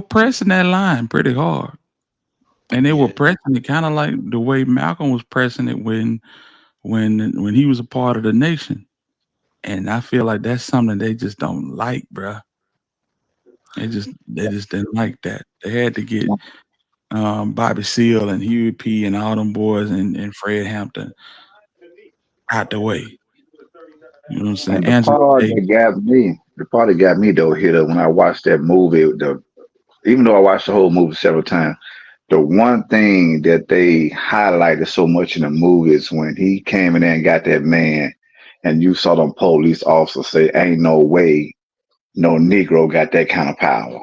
pressing that line pretty hard, and they were Yeah. pressing it kind of like the way Malcolm was pressing it when he was a part of the nation. And I feel like that's something they just don't like, bruh. They just didn't like that. They had to get Bobby Seale and Huey P and all them boys and Fred Hampton out the way. You know what I'm saying? And the Angela part Davis. that got me though, Hitter, when I watched that movie, even though I watched the whole movie several times, the one thing that they highlighted so much in the movie is when he came in there and got that man, and you saw them police officers say, "Ain't no way no Negro got that kind of power."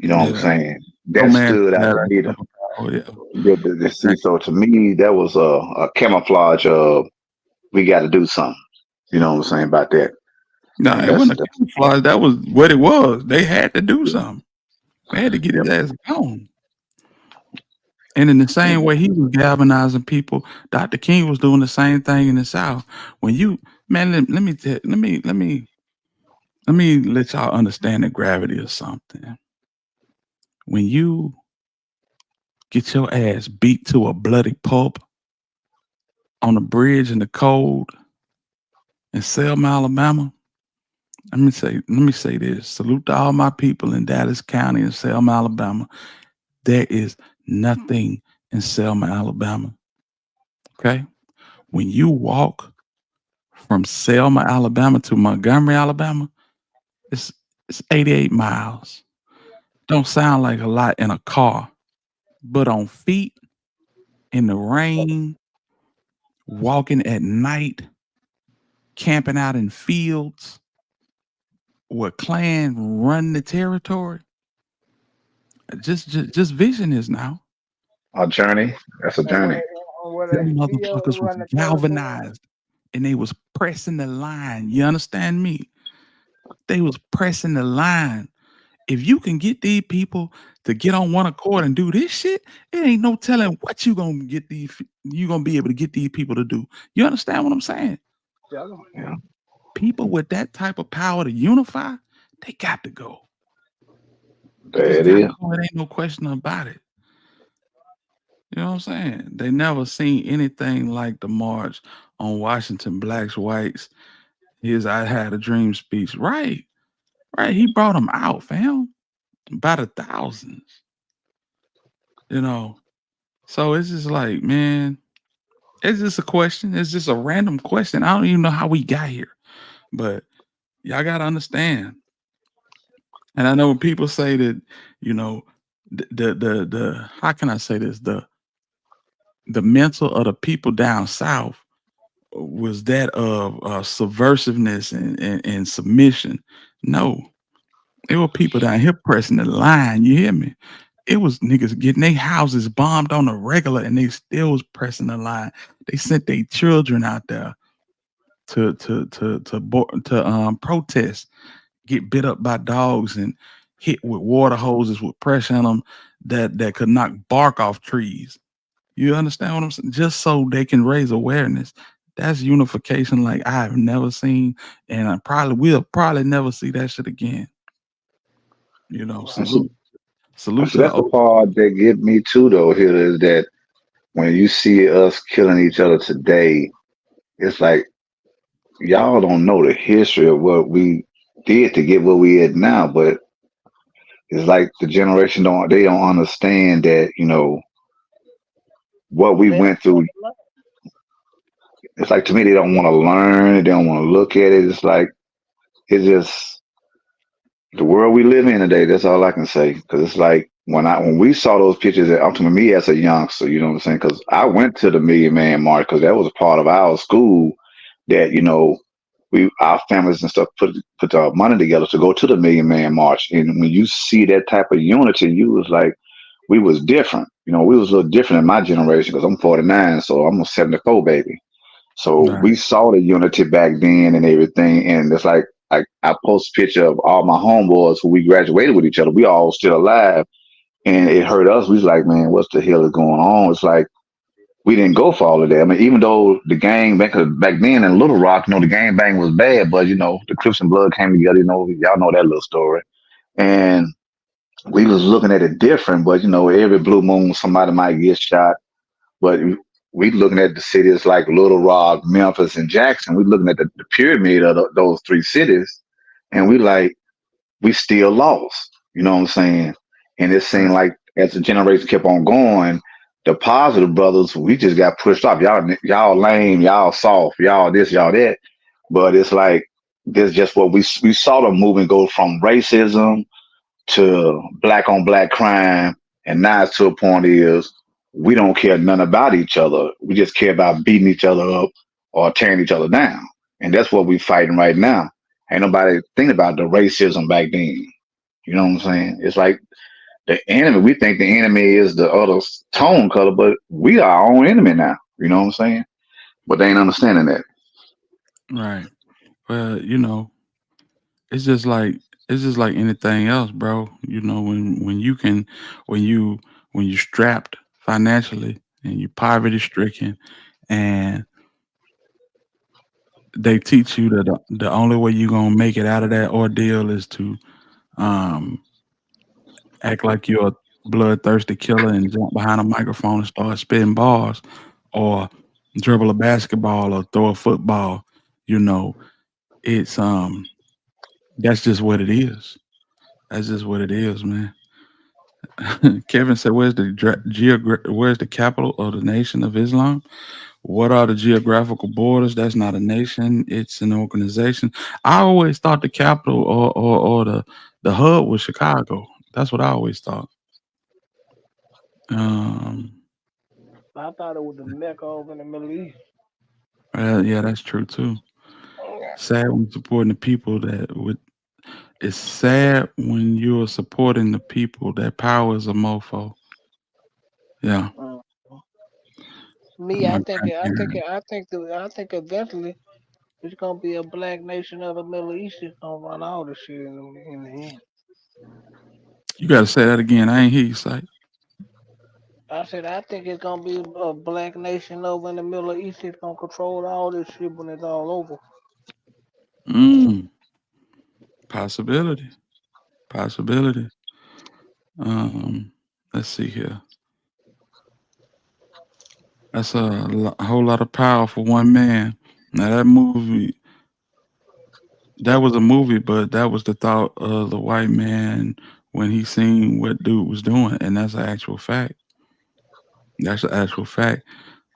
You know what I'm Yeah. saying? No That man stood out had to that me. type of power. Yeah. See, so to me, that was a camouflage of we got to do something. You know what I'm saying about that? No, And it wasn't a camouflage. That was what it was. They had to do something. They had to get his ass gone. And in the same way he was galvanizing people, Dr. King was doing the same thing in the South. When you man, let me let y'all understand the gravity of something. When you get your ass beat to a bloody pulp on a bridge in the cold in Selma, Alabama. Let me say this. Salute to all my people in Dallas County and Selma, Alabama. There is nothing in Selma, Alabama. Okay? When you walk from Selma, Alabama to Montgomery, Alabama, it's 88 miles. Don't sound like a lot in a car, but on feet, in the rain, walking at night, camping out in fields where Klan run the territory. Just vision this now. a journey. That's a journey. Them motherfuckers was galvanized and they was pressing the line. You understand me? They was pressing the line. If you can get these people to get on one accord and do this shit, it ain't no telling what you gonna be able to get these people to do. You understand what I'm saying? Yeah. People with that type of power to unify, they got to go. They There just it got to is. go. It ain't no question about it. You know what I'm saying? They never seen anything like the march on Washington, blacks, whites. His "I Had a Dream" speech. Right. He brought them out, fam, by the thousands. You know, so it's just like, man, it's just a question. It's just a random question. I don't even know how we got here, but y'all gotta understand. And I know when people say that, you know, the how can I say this? The mental of the people down south was that of subversiveness and submission. No, it were people down here pressing the line. You hear me? It was niggas getting their houses bombed on the regular, and they still was pressing the line. They sent their children out there to protest, get bit up by dogs, and hit with water hoses with pressure on them that could knock bark off trees. You understand what I'm saying? Just so they can raise awareness. That's unification like I've never seen, and I probably will never see that shit again. You know, salute So to the that's the part that get me too, though. Here is that when you see us killing each other today, it's like y'all don't know the history of what we did to get where we at now. But it's like the generation don't understand that what we went through. It's like to me they don't want to learn. They don't want to look at it. It's like it's just the world we live in today. That's all I can say. Because it's like when we saw those pictures, up to me as a youngster, you know what I'm saying? Because I went to the Million Man March because that was a part of our school. That our families and stuff put our money together to go to the Million Man March. And when you see that type of unity, you was like, we was different. We was a little different in my generation because I'm 49, so I'm a 74 baby. So right. we saw the unity back then and everything. And it's like I post a picture of all my homeboys who we graduated with each other. We all still alive. And it hurt us. We was like, man, what the hell is going on? It's like we didn't go for all of that. I mean, even though the gang back then in Little Rock, the gang bang was bad, but the Crips and Blood came together. Y'all know that little story, and we was looking at it different. But every blue moon somebody might get shot. But we looking at the cities like Little Rock, Memphis, and Jackson. We looking at the pyramid of those three cities, and we still lost. You know what I'm saying? And it seemed Right. like as the generation kept on going, the positive brothers, we just got pushed off. Y'all lame, y'all soft, y'all this, y'all that. But it's like this just what we saw the movement go from racism to black on black crime, and now it's to a point is we don't care none about each other. We just care about beating each other up or tearing each other down. And that's what we fighting right now. Ain't nobody thinking about the racism back then. You know what I'm saying? It's like the enemy. We think the enemy is the other tone color, but we are our own enemy now. You know what I'm saying? But they ain't understanding that. Right. Well, it's just like anything else, bro. When you can when you strapped financially and you poverty stricken, and they teach you that the only way you're gonna make it out of that ordeal is to um act like you're a bloodthirsty killer and jump behind a microphone and start spitting bars, or dribble a basketball or throw a football. You know, it's that's just what it is. That's just what it is, man. Kevin said, where's the capital of the Nation of Islam? What are the geographical borders? That's not a nation; it's an organization. I always thought the capital or the hub was Chicago. That's what I always thought. Um, I thought it was the Mecca over in the Middle East. yeah, that's true too. Sad when supporting the people that would. It's sad when you're supporting the people that power is a mofo. Yeah, Uh, oh Me, my grandparents. I think eventually it's gonna be a black nation of the Middle East that's gonna run all this shit in the end. You got to say that again. I ain't hear you say. I said I think it's gonna be a black nation over in the Middle East that's gonna control all this shit when it's all over. Mm, possibility. Possibility. Um, let's see here. That's a whole lot of power for one man. Now that was a movie, but that was the thought of the white man when he seen what dude was doing, and that's an actual fact. That's an actual fact.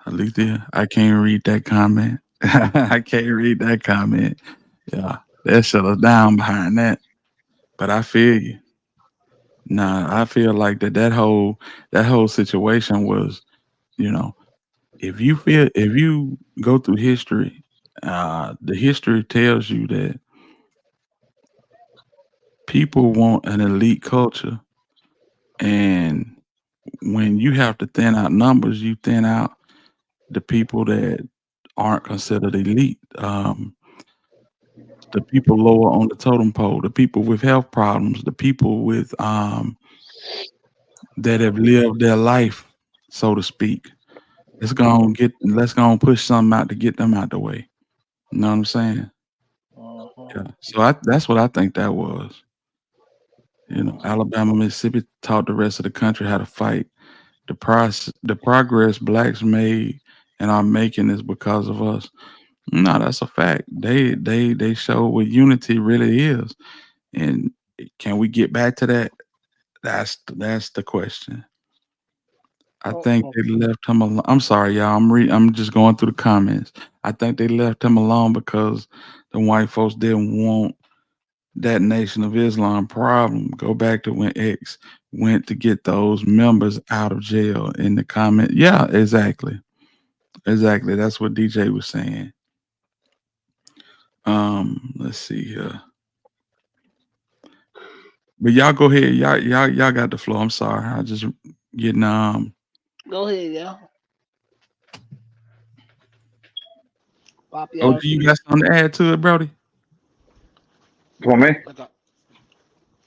Alethea, I can't read that comment. I can't read that comment. Yeah, that shut us down behind that. But I feel you. Nah, I feel like that whole situation was, you know, if you go through history, the history tells you that people want an elite culture, and when you have to thin out numbers, you thin out the people that aren't considered elite. The people lower on the totem pole, the people with health problems, the people with that have lived their life, so to speak. Let's go and push something out to get them out the way. You know what I'm saying? Uh-huh. Yeah. So that's what I think that was. Alabama, Mississippi taught the rest of the country how to fight. The progress blacks made and are making is because of us. No, that's a fact. They show what unity really is. And can we get back to that? That's the question. I think Uh-uh. they left him alone. I'm sorry, y'all. I'm just going through the comments. I think they left him alone because the white folks didn't want that Nation of Islam problem. Go back to when X went to get those members out of jail in the comment. Yeah, exactly. Exactly. That's what DJ was saying. Let's see here. But y'all go ahead. Y'all got the floor. I'm sorry. I just getting Go ahead, y'all. Pop OG, y'all you shit. got something to add to it, Brody? For me? Like I,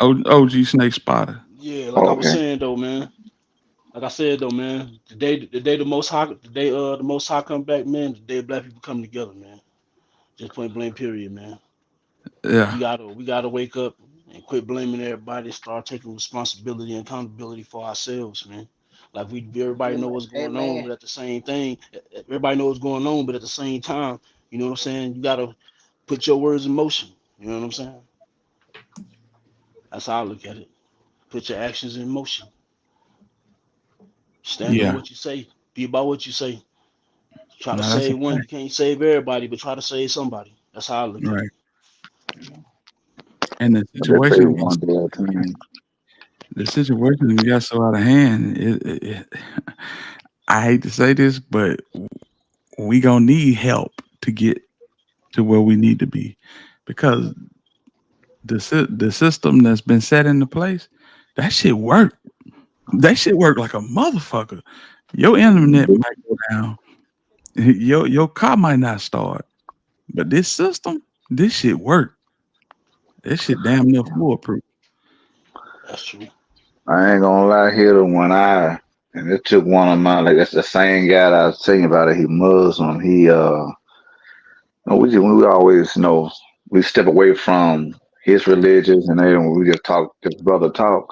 OG Snake Spotter. yeah, like I Oh, was okay. saying though, man. Like I said though, man, the day the most high come back, man, the day black people come together, man. Just point blank period, man. Yeah, We gotta wake up and quit blaming everybody. Start taking responsibility and accountability for ourselves, man. Like everybody know Amen. what's going on, Amen. but at the same thing, everybody knows what's going on, but at the same time, you know what I'm saying? You gotta put your words in motion. You know what I'm saying? That's how I look at it. Put your actions in motion. Stand on yeah. what you say. Be about what you say. Try to No, that's a save one. fact. You can't save everybody, but try to save somebody. That's how I look at it. Right. And I just say one day at a time. the situation got so out of hand. I hate to say this, but we gonna need help to get to where we need to be, because the system that's been set into place, that shit work. That shit work like a motherfucker. Your internet might go down. Your car might not start, but this system, this shit work. This shit damn near foolproof. That's true. I ain't gonna lie here when and it took one of my like that's the same guy that I was telling you about it. He Muslim. We always we step away from his religions and then we just talk. This brother talk,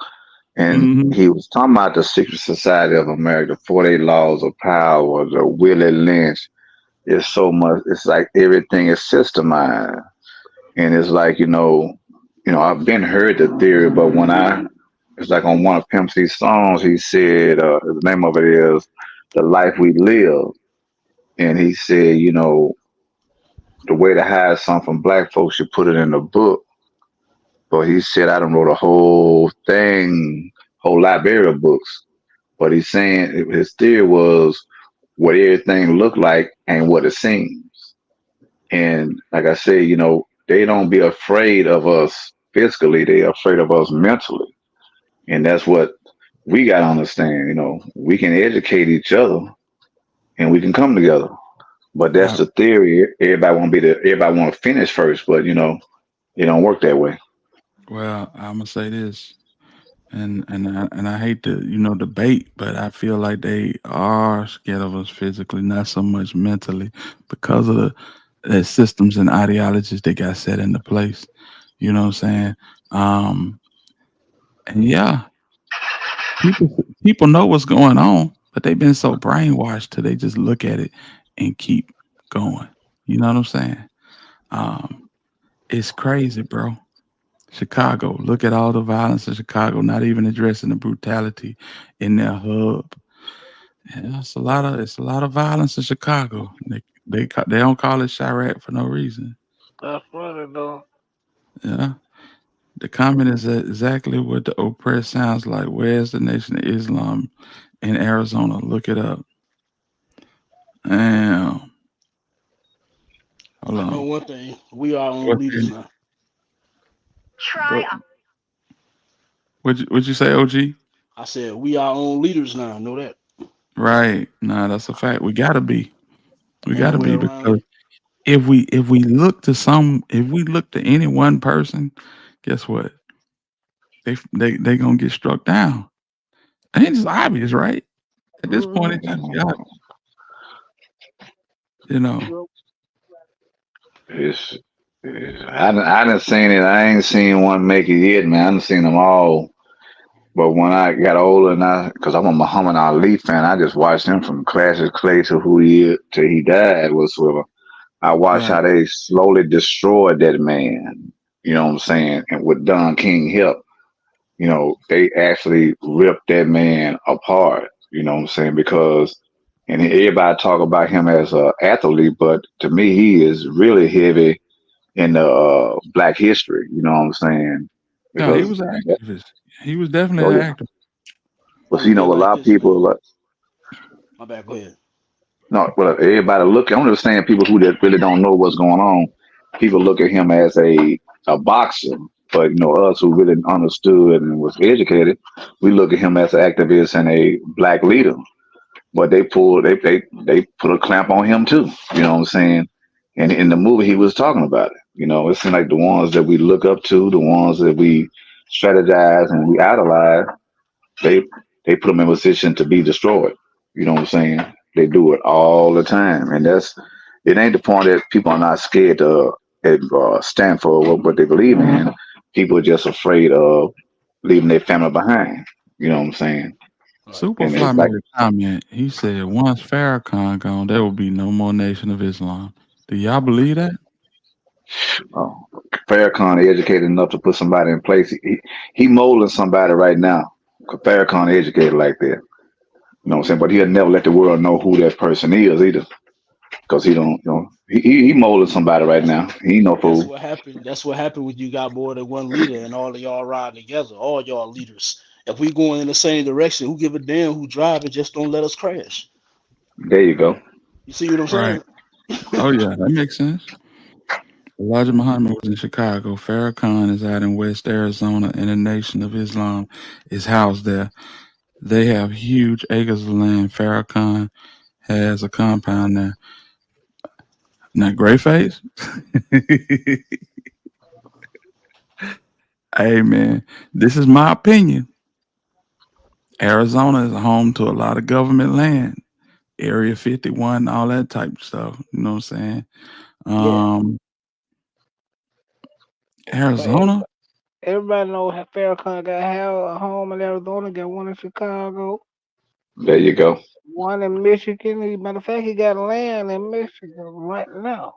and Hmm. he was talking about the secret society of America, 48 laws of power, the Willie Lynch. It's so much. It's like everything is systemized, and it's like I've been heard the theory, but it's like on one of Pimp C's songs, he said, the name of it is "The Life We Live," and he said, the way to hide something from black folks, you put it in a book. But he said, I done wrote a whole thing, whole library of books. But he's saying his theory was what everything looked like and what it seems. And like I say, they don't be afraid of us physically; they're afraid of us mentally. And that's what we got to understand. We can educate each other and we can come together. But that's Yeah. the theory. Everybody want to finish first, but it don't work that way. Well, I'm gonna say this, and I hate to debate, but I feel like they are scared of us physically, not so much mentally, because of the systems and ideologies they got set into place. You know what I'm saying? Um, and yeah, people know what's going on, but they've been so brainwashed till they just look at it and keep going. You know what I'm saying? Um, it's crazy, bro. Chicago. Look at all the violence in Chicago, not even addressing the brutality in their hub. Yeah, it's a lot of violence in Chicago. They don't call it Chirac for no reason. That's funny though. Yeah. The comment is exactly what the oppressed sounds like. Where's the Nation of Islam in Arizona? Look it up. Damn. Hold I know on. one thing. We are our own What's leaders in now. what would you say, OG? I said we are our own leaders now. Know that. Right. Nah, that's a fact. We gotta be. We Ain't no gotta way be, around because it. if we look to any one person, guess what? They gonna get struck down. I think it's obvious, right? At this point, Mm-hmm. it should be obvious. You know. Yep. I done seen it. I ain't seen one make it yet, man. I done seen them all. But when I got older, because I'm a Muhammad Ali fan, I just watched him from Classic Clay to who he is till he died. Whatsoever. I watched Right. how they slowly destroyed that man. You know what I'm saying? And with Don King help, they actually ripped that man apart. You know what I'm saying? And everybody talk about him as a athlete, but to me, he is really heavy in the Black history. You know what I'm saying? No, he Because, was an activist. He was definitely oh an yeah, activist. but I look a at it like lot of this, man. people, My bad. Go ahead. no, well, everybody look. I'm just saying, people who that really don't know what's going on, people look at him as a boxer. But us who really understood and was educated, we look at him as an activist and a black leader. But they put a clamp on him too. You know what I'm saying? And in the movie, he was talking about it. It seems like the ones that we look up to, the ones that we strategize and we idolize, they they put them in position to be destroyed. You know what I'm saying? They do it all the time, and it ain't the point that people are not scared to stand for what they believe in. People are just afraid of leaving their family behind. You know what I'm saying? Right. And Superfly it's like, made a comment. He said, "Once Farrakhan gone, there will be no more Nation of Islam." Do y'all believe that? oh, Farrakhan educated enough to put somebody in place. He molding somebody right now. Farrakhan educated like that. You know what I'm saying? But he'll never let the world know who that person is either. Because he don't, he molding somebody right now. He ain't no That's fool. what happened. That's what happened when you got more than one leader and all of y'all riding together, all y'all leaders. If we going in the same direction, who give a damn who driving? Just don't let us crash. There you go. You see what I'm Right. saying? Oh yeah, that makes sense. Elijah Muhammad was in Chicago. Farrakhan is out in West Arizona, and the Nation of Islam is housed there. They have huge acres of land. Farrakhan has a compound there. Now, Greyface. Hey man, this is my opinion. Arizona is home to a lot of government land, Area 51, all that type of stuff. You know what I'm saying? Yeah, Um, but Arizona. everybody know how Farrakhan got a home in Arizona, got one in Chicago, There you go. one in Michigan. Matter of fact, he got land in Michigan right now.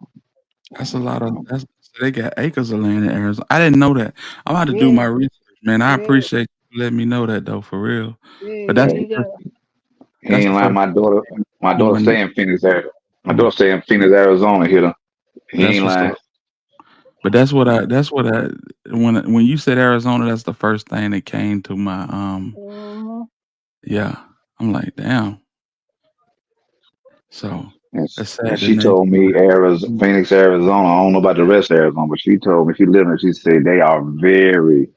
That's a lot of. That's they got acres of land in Arizona. I didn't know that. I'm about to do Yeah, my research, man. I yeah, appreciate you letting me know that though, for real. But yeah. that's Yeah, the He got. first. he That's the ain't lying. first. My daughter One. stay in Phoenix, Arizona. My daughter stay in Phoenix, Arizona. Here, he That's ain't what's lying. up. But that's what I. That's what I. When you said Arizona, that's the first thing that came to my. Mhm. Yeah. I'm like, damn. So And, that's and sad. The she nation. told me Phoenix, Arizona. I don't know about the rest of Arizona, but she told me she lived in. She said they are very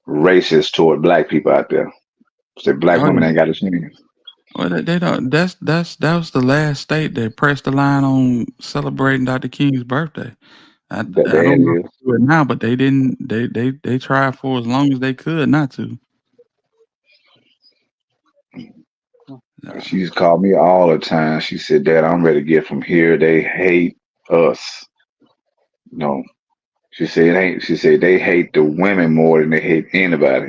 racist toward black people out there. Said black Oh women yeah. ain't got a chance. Well, they don't. That was the last state that pressed the line on celebrating Dr. King's birthday. That I that don't know if is. they do it now, but they didn't. They tried for as long as they could not to. Uh, She's called me all the time. She said, "Dad, I'm ready to get from here. They hate us." No, she said, it ain't. She said they hate the women more than they hate anybody.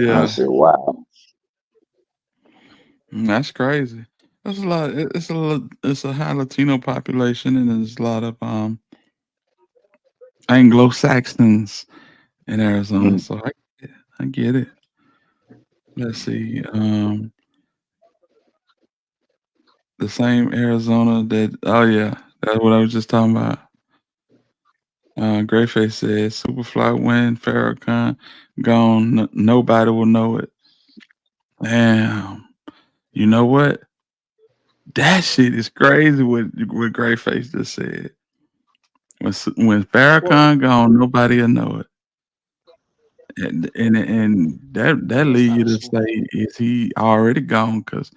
I yeah, said, "Wow." that's crazy. That's a lot. It's a high Latino population, and there's a lot of Anglo Saxons in Arizona. Mm. So I get it. Let's see. The same Arizona that. Oh yeah, that's what I was just talking about. Greyface said, "Superfly win, Farrakhan gone. Nobody will know it." Damn. You know what? That shit is crazy. What Greyface just said. When What? Farrakhan gone, nobody will know it. And that That's lead you kind of to stupid. say, is he already gone? Because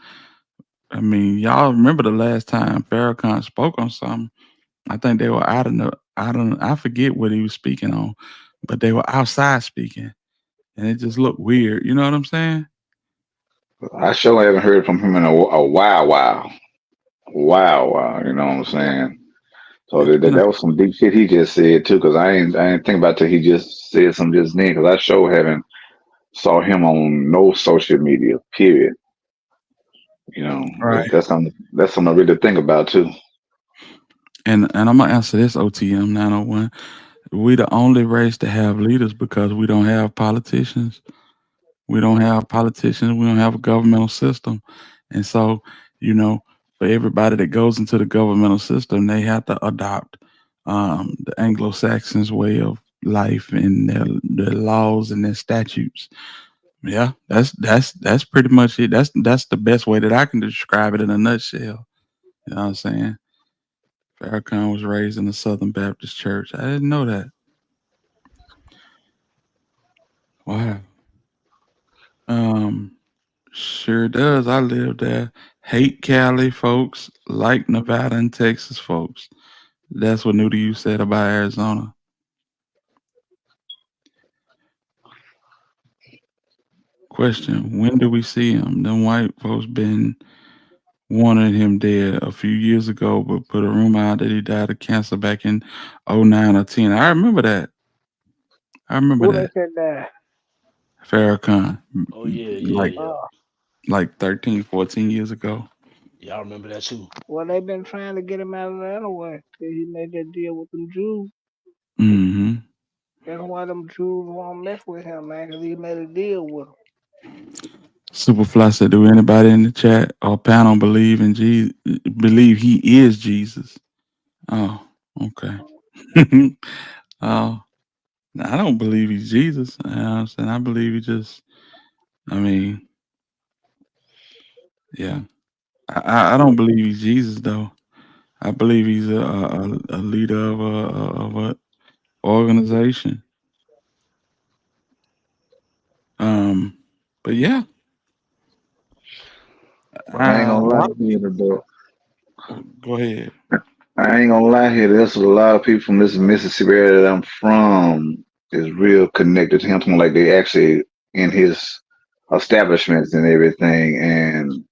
I mean, y'all remember the last time Farrakhan spoke on something? I think they were out in the I forget what he was speaking on, but they were outside speaking, and it just looked weird. You know what I'm saying? I sure haven't heard from him in a while. Wow. You know what I'm saying? So It's been a that was some deep shit he just said too. Cause I ain't think about till he just said something just then. Cause I sure haven't saw him on no social media. Period. right. That's something I really think about too. And I'm gonna answer this OTM 901. We the only race to have leaders because we don't have politicians. We don't have politicians. We don't have a governmental system. And so, you know, for everybody that goes into the governmental system, they have to adopt the Anglo Saxons way of life and their laws and their statutes. Yeah, that's pretty much it. That's the best way that I can describe it in a nutshell. You know what I'm saying? Farrakhan was raised in the Southern Baptist Church. I didn't know that. Wow. Um, sure does. I live there. Hate Cali folks, like Nevada and Texas folks. That's what New to You said about Arizona. Question: when do we see him? Them white folks been wanted him dead a few years ago, but put a rumor out that he died of cancer back in '09 or 10. I remember that. I remember Who they that. said that? Farrakhan, Oh yeah, like yeah, yeah. Uh, 13, 14 years ago. Yeah, I remember that too. well, they been trying to get him out of there anyway. He made that deal with them Jews. Hmm. That's why them Jews won't mess with him, man, 'cause he made a deal with them. Superfly said, "Do anybody in the chat or panel believe in Jesus? Believe he is Jesus?" Oh, okay. Oh, I don't believe he's Jesus. You know what I'm saying? I believe he just. I mean, yeah. I don't believe he's Jesus though. I believe he's a leader of a organization. Um, but yeah, But I ain't a gonna lie lot of here, people. though. Go ahead. I ain't gonna lie here. There's a lot of people from this Mississippi area that I'm from is real connected to him. Something like they actually in his establishments and everything, and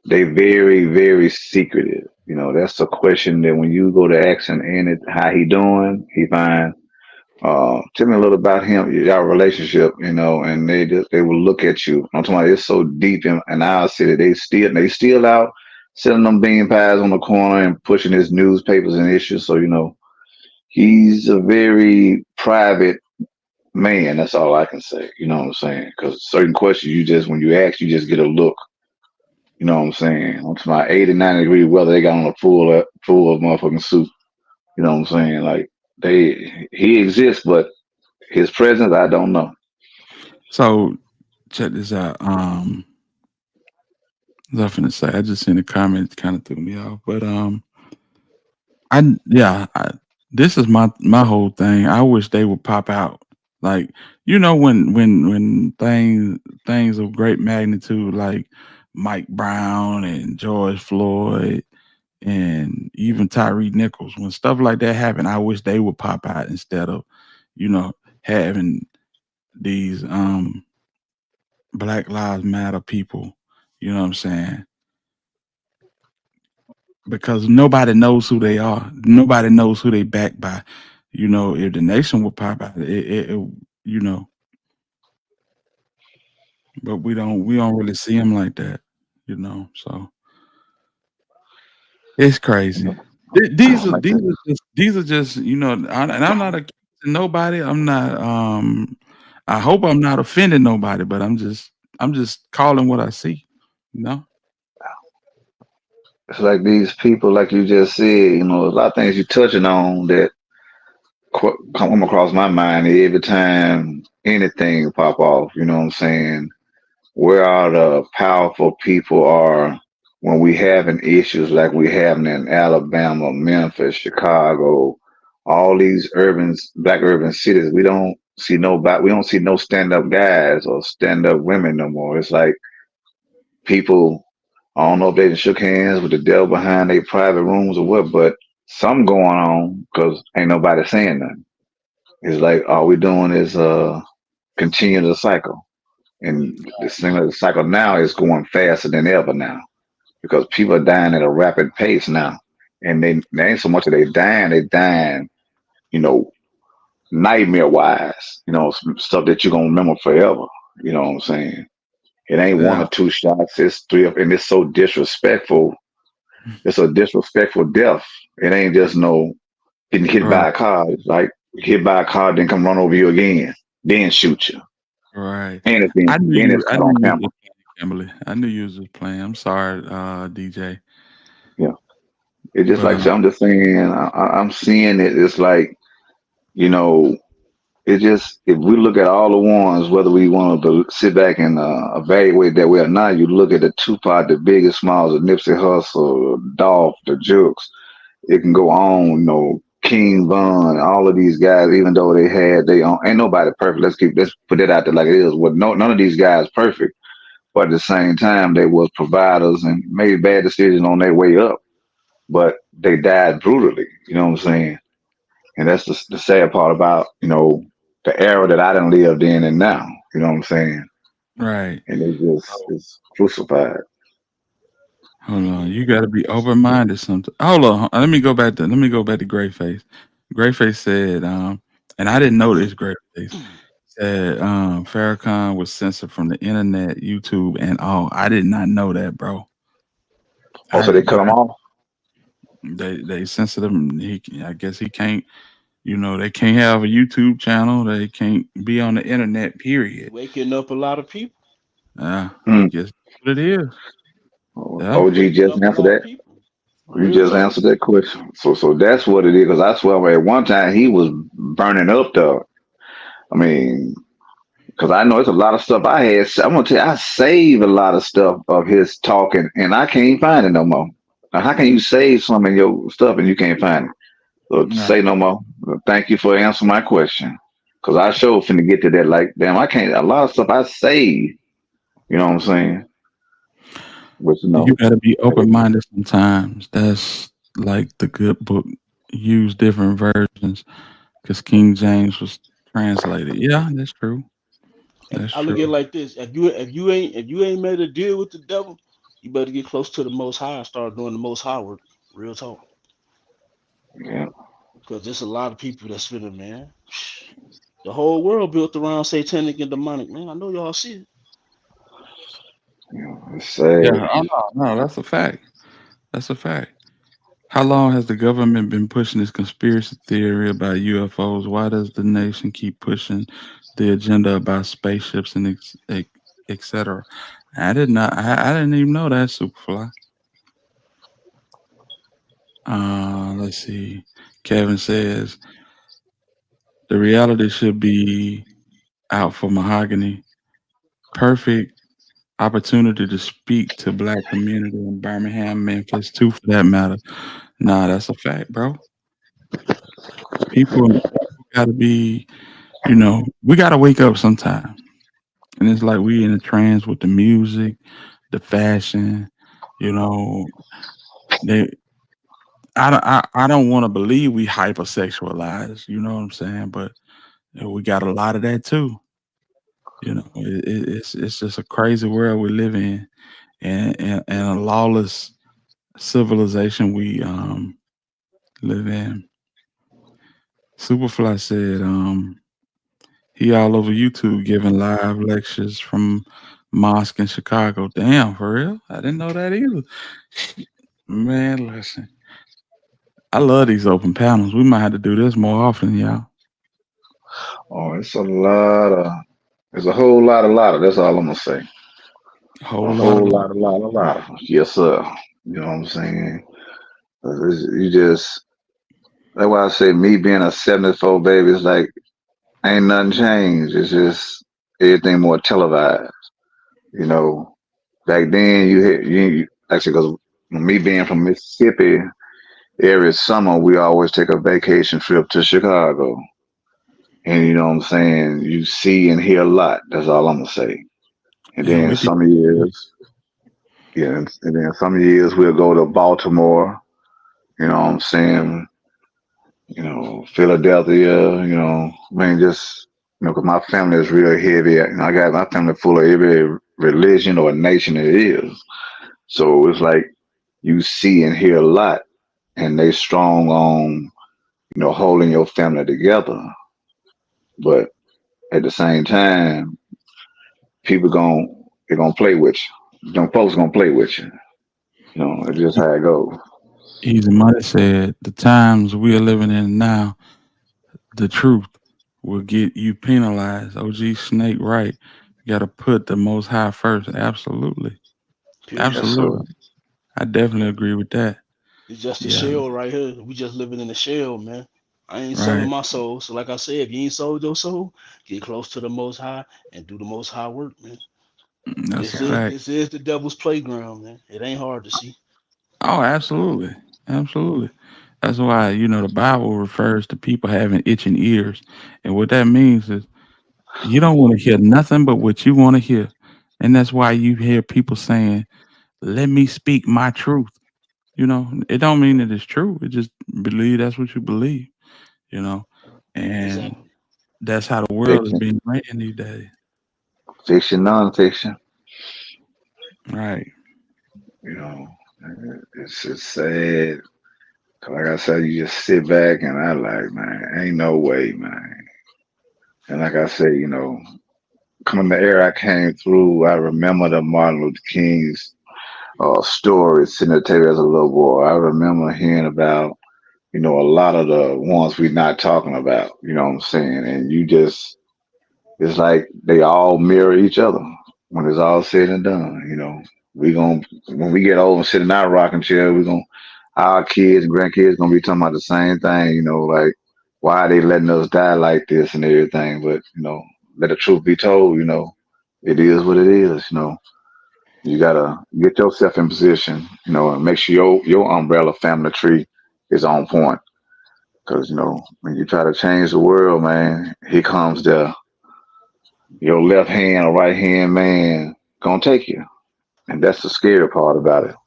they very, very secretive. You know, that's a question that when you go to ask him and it, how he doing, he fine. Tell me a little about him, your relationship, you know, and they will look at you. I'm talking about it's so deep in our city. They still out selling them bean pies on the corner and pushing his newspapers and issues. So, you know, he's a very private man. That's all I can say. You know what I'm saying? Because certain questions you just when you ask, you just get a look. You know what I'm saying? I'm talking about 80, 90-degree weather. They got on a full of motherfucking suit. You know what I'm saying? Like he exists, but his presence, I don't know. So check this out. I was finna say I just seen the comments kind of threw me off, but yeah, this is my whole thing. I wish they would pop out. Like when things of great magnitude like Mike Brown and George Floyd and even Tyree Nichols, when stuff like that happen, I wish they would pop out instead of you know having these Black Lives Matter people. You know what I'm saying? Because nobody knows who they are. Nobody knows who they backed by. If the nation would pop out, you know, but we don't really see them like that, So it's crazy. These are Like these that. are just and I'm not accusing nobody. I'm not. I hope I'm not offending nobody, but I'm just calling what I see. You know. It's like these people, like you just said, you know, a lot of things you're touching on that come across my mind every time anything pop off. You know what I'm saying? Where are the powerful people are when we having issues like we having in Alabama, Memphis, Chicago, all these black urban cities. We don't see no stand up guys or stand up women no more. It's like people, I don't know if they done shook hands with the devil behind their private rooms or what, but something going on because ain't nobody saying nothing. It's like all we doing is continue the cycle. And this thing of the cycle now is going faster than ever now because people are dying at a rapid pace now. And they ain't so much that they dying, you know, nightmare wise, some stuff that you're gonna remember forever. You know what I'm saying? It ain't one or Yeah. two shots, it's three and it's so disrespectful. It's a disrespectful death. It ain't just no getting hit Right. by a car. It's like hit by a car, then come run over you again, then shoot you. Right. Anything, I knew then you. it's I caught knew on you was camera. just playing, Kimberly. I knew you was just playing. I'm sorry, DJ. Yeah. It's just But like I'm just saying, I'm seeing it. It's like, you know, it just, if we look at all the ones, whether we want to sit back and evaluate that way or not, you look at the Tupac, the Biggest Smalls, the Nipsey Hussle, the Dolph, the Jukes, it can go on, King Von, all of these guys, even though they had they own, ain't nobody perfect. Let's put that out there like it is. Well, no, none of these guys perfect, but at the same time, they was providers and made bad decisions on their way up, but they died brutally. You know what I'm saying? And that's the sad part about the era that I done lived in and now. You know what I'm saying? Right. and it just is crucified. Hold on. You got to be open minded. Something. Hold on. Let me go back to Greyface. Greyface said, and I didn't know this. Greyface said, Farrakhan was censored from the internet, YouTube, and all. I did not know that, bro. I Also, they did. cut them off. They censored him. I guess he can't. You know, they can't have a YouTube channel. They can't be on the internet. Period. Waking up a lot of people. I Mm. guess that's what it is. Yeah. OG Waking just up a answered lot of that. people. You Real just talk. answered that question. So that's what it is. Because I swear, at one time he was burning up the. I mean, because I know it's a lot of stuff I had. I'm gonna tell you, I saved a lot of stuff of his talking, and I can't find it no more. Now, how can you save some of your stuff and you can't find it? So Right. say no more. Thank you for answering my question. Because I sure finna get to that. Like, damn, I can't. A lot of stuff I saved. You know what I'm saying? But You got to be open minded sometimes. That's like the good book. Use different versions because King James was translated. Yeah, that's true. That's I look at it true. like this: if you ain't made a deal with the devil, you better get close to the Most High and start doing the Most High work. Real talk, yeah, because there's a lot of people that's finna, man. The whole world built around satanic and demonic, man. I know y'all see it. it's sad. Yeah, oh, no, that's a fact. That's a fact. How long has the government been pushing this conspiracy theory about UFOs? Why does the nation keep pushing the agenda about spaceships and etc.? I did not. I didn't even know that, Superfly. Let's see. Kevin says the reality should be out for Mahogany. Perfect opportunity to speak to black community in Birmingham, Memphis, too, for that matter. Nah, that's a fact, bro. People gotta be, we gotta wake up sometime. And it's like we in a trance with the music, the fashion, you know. They I don't want to believe we hypersexualize, you know what I'm saying? But we got a lot of that too. It's just a crazy world we live in, and a lawless civilization we live in. Superfly said he all over YouTube giving live lectures from mosque in Chicago. Damn, for real? I didn't know that either. Man, listen, I love these open panels. We might have to do this more often, y'all. Oh, it's a lot of. It's a whole lot of. That's all I'm gonna say. A A whole lot of whole love. lot of. Yes, sir. You know what I'm saying? You just. That's why I say me being a 74 baby is like ain't nothing changed. It's just everything more televised. You know, back then you actually because me being from Mississippi, every summer we always take a vacation trip to Chicago, and you know what I'm saying. You see and hear a lot. That's all I'm gonna say. And And then with the some years, yeah, and then some years we'll go to Baltimore. You know what I'm saying. Philadelphia. I mean, just because my family is real heavy. I got my family full of every religion or nation it is. So it's like you see and hear a lot, and they strong on holding your family together. But at the same time, people they're gonna play with you. Them folks gonna play with you. It's just how it goes. Easy Money said, the times we are living in now, the truth will get you penalized. OG Snake, right? You got to put the most high first. Absolutely. Period. Yes, sir. Absolutely. I definitely agree with that. It's just a Yeah, shell right here. We just living in a shell, man. I ain't selling right. my soul. So like I said, if you ain't sold your soul, get close to the Most High and do the Most High work, man. That's a This is fact. this is the devil's playground, man. It ain't hard to see. Oh, absolutely. Absolutely. That's why, the Bible refers to people having itching ears. And what that means is you don't want to hear nothing but what you want to hear. And that's why you hear people saying, let me speak my truth. It don't mean that it's true. It just believe that's what you believe, you know. And Exactly. that's how the Hey, world is being ran these days. fiction, nonfiction. Right. You know, it's sad. 'Cause like I said, you just sit back and I like, man, ain't no way, man. And like I say, coming the era I came through, I remember the Martin Luther King's story sitting at the table as a little boy. I remember hearing about, a lot of the ones we're not talking about, you know what I'm saying? And it's like they all mirror each other when it's all said and done, when we get old and sit in our rocking chair, our kids and grandkids gonna be talking about the same thing, like why are they letting us die like this and everything. But, let the truth be told, it is what it is, You gotta get yourself in position, and make sure your umbrella family tree is on point. Cause when you try to change the world, man, here comes your left hand or right hand man gonna take you. And that's the scary part about it. All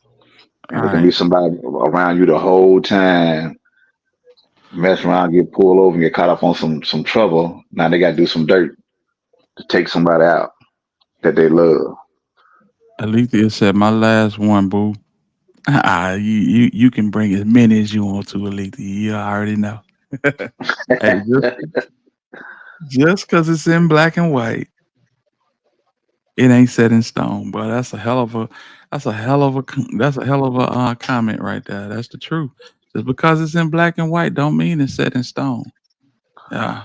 And there can be right. somebody around you the whole time, mess around, get pulled over, and get caught up on some trouble. Now they gotta do some dirt to take somebody out that they love. Alethea said, "My last one, boo. You can bring as many as you want to, Alethea. You already know. Hey, just because it's in black and white, it ain't set in stone. But that's a hell of a comment right there. That's the truth. Just because it's in black and white, don't mean it's set in stone. Yeah,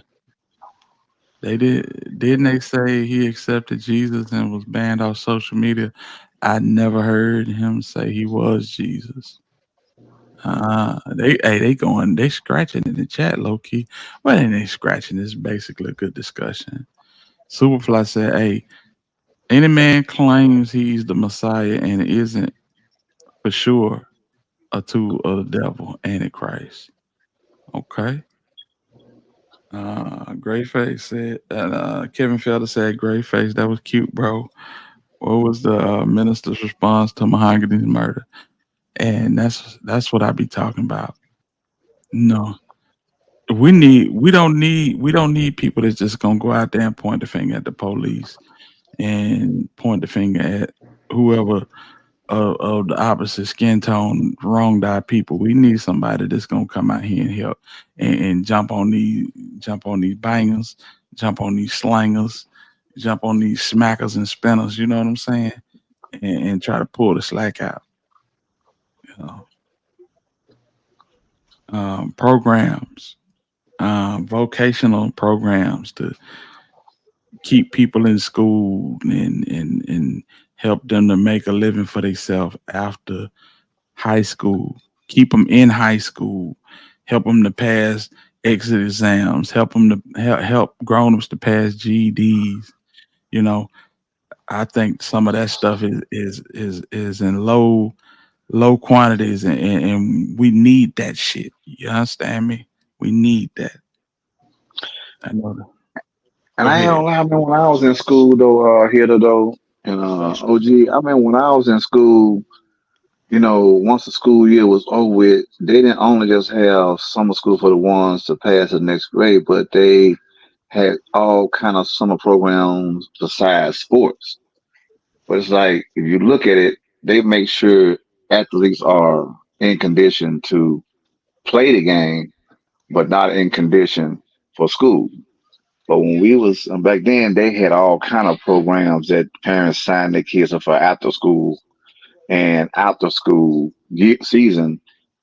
didn't they say he accepted Jesus and was banned off social media? I never heard him say he was Jesus. They scratching in the chat low key. Well, they scratching. It's basically a good discussion. Superfly said, "Hey, any man claims he's the Messiah and isn't for sure a tool of the devil, Antichrist." Okay. Gray Face said, Kevin Felder said, "Gray Face, that was cute, bro." What was the minister's response to Mahogany's murder? And that's what I be talking about. No, we don't need people that's just gonna go out there and point the finger at the police and point the finger at whoever of the opposite skin tone, wronged our people. We need somebody that's gonna come out here and help and jump on these bangers, jump on these slangers, jump on these smackers and spinners. You know what I'm saying? And try to pull the slack out. You know, programs, vocational programs to keep people in school and help them to make a living for themselves after high school. Keep them in high school. Help them to pass exit exams. Help them to help grown-ups to pass GEDs. You know, I think some of that stuff is in low quantities, and we need that shit. You understand me? We need that. I know that. And Go I ain't ahead. gonna lie, I mean, when I was in school though, here though, and OG, I mean, when I was in school, once the school year was over with, they didn't only just have summer school for the ones to pass the next grade, but they had all kind of summer programs besides sports. But it's like if you look at it, they make sure athletes are in condition to play the game, but not in condition for school. But when we was back then, they had all kind of programs that parents signed their kids up for after school and after school season.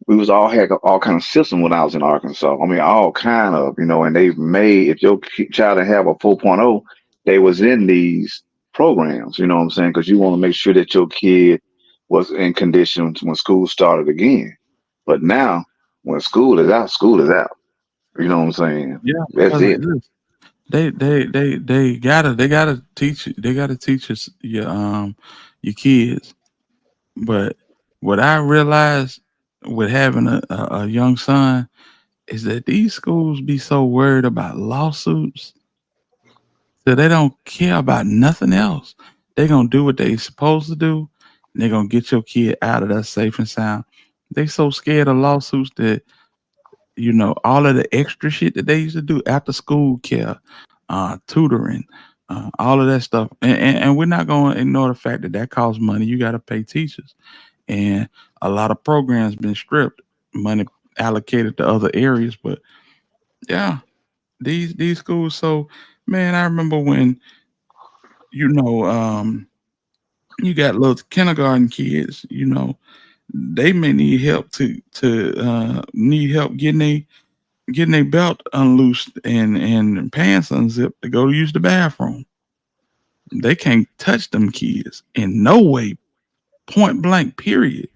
We was all had all kind of system when I was in Arkansas. I mean, all kind of, and they made if your child didn't have a 4.0, they was in these programs. You know what I'm saying? Because you want to make sure that your kid was in condition when school started again. But now, when school is out. You know what I'm saying? Yeah, That's because it. they gotta teach us your kids. But what I realized with having a young son is that these schools be so worried about lawsuits that they don't care about nothing else. They gonna do what they supposed to do, and they gonna get your kid out of that safe and sound. They so scared of lawsuits that all of the extra shit that they used to do after school care, tutoring, All of that stuff, and we're not going to ignore the fact that that costs money. You got to pay teachers, and a lot of programs been stripped, money allocated to other areas. But yeah, these schools. So man, I remember when you know you got little kindergarten kids. They may need help to need help getting their belt unloosed and pants unzipped to go use the bathroom. They can't touch them kids in no way, point blank, period.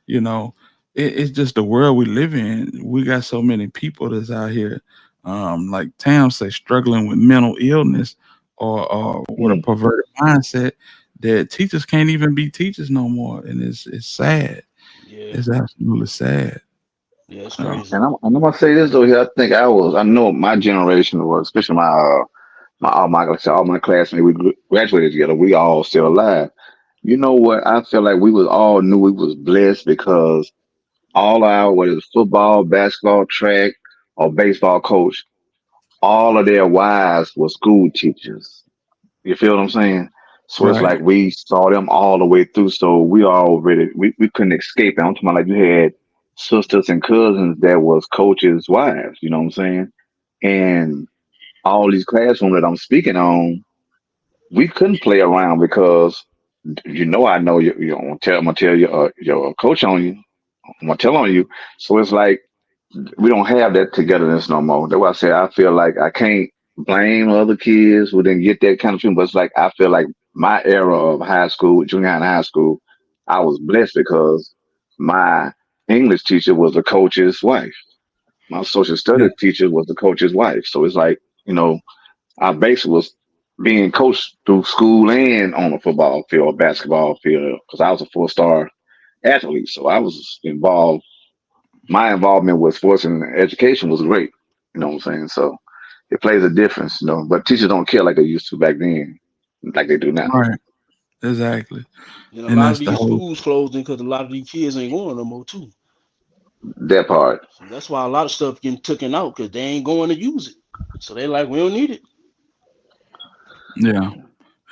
You know, it's just the world we live in. We got so many people that's out here, like Tam say, struggling with mental illness or with a Mm. perverted mindset that teachers can't even be teachers no more, and it's sad. Yeah, It's absolutely sad. yeah, it's Uh, crazy. And I'm gonna say this though here. I know my generation was, especially all my classmates. We graduated together. We all still alive. You know what? I feel like we was all knew we was blessed because all our whether it's football, basketball, track, or baseball coach, all of their wives were school teachers. You feel what I'm saying? So it's right, like we saw them all the way through. So we couldn't escape it. I'm talking about like you had sisters and cousins that was coaches' wives. You know what I'm saying? And all these classrooms that I'm speaking on, we couldn't play around because I know I'm gonna tell your coach on you. I'm gonna tell on you. So it's like we don't have that togetherness no more. That's why I say I feel like I can't blame other kids who didn't get that kind of feeling, but it's like I feel like my era of high school, junior high and high school, I was blessed because my English teacher was a coach's wife. My social yeah, studies teacher was the coach's wife. So it's like, I basically was being coached through school and on a football field or basketball field because I was a 4-star athlete. So I was involved. My involvement with sports and education was great. You know what I'm saying? So it plays a difference. But teachers don't care like they used to back then, like they do now. right, exactly, And a and lot of that's the these whole. schools closing because a lot of these kids ain't going no more too. That part. So that's why a lot of stuff getting taken out because they ain't going to use it. So they like, we don't need it. Yeah.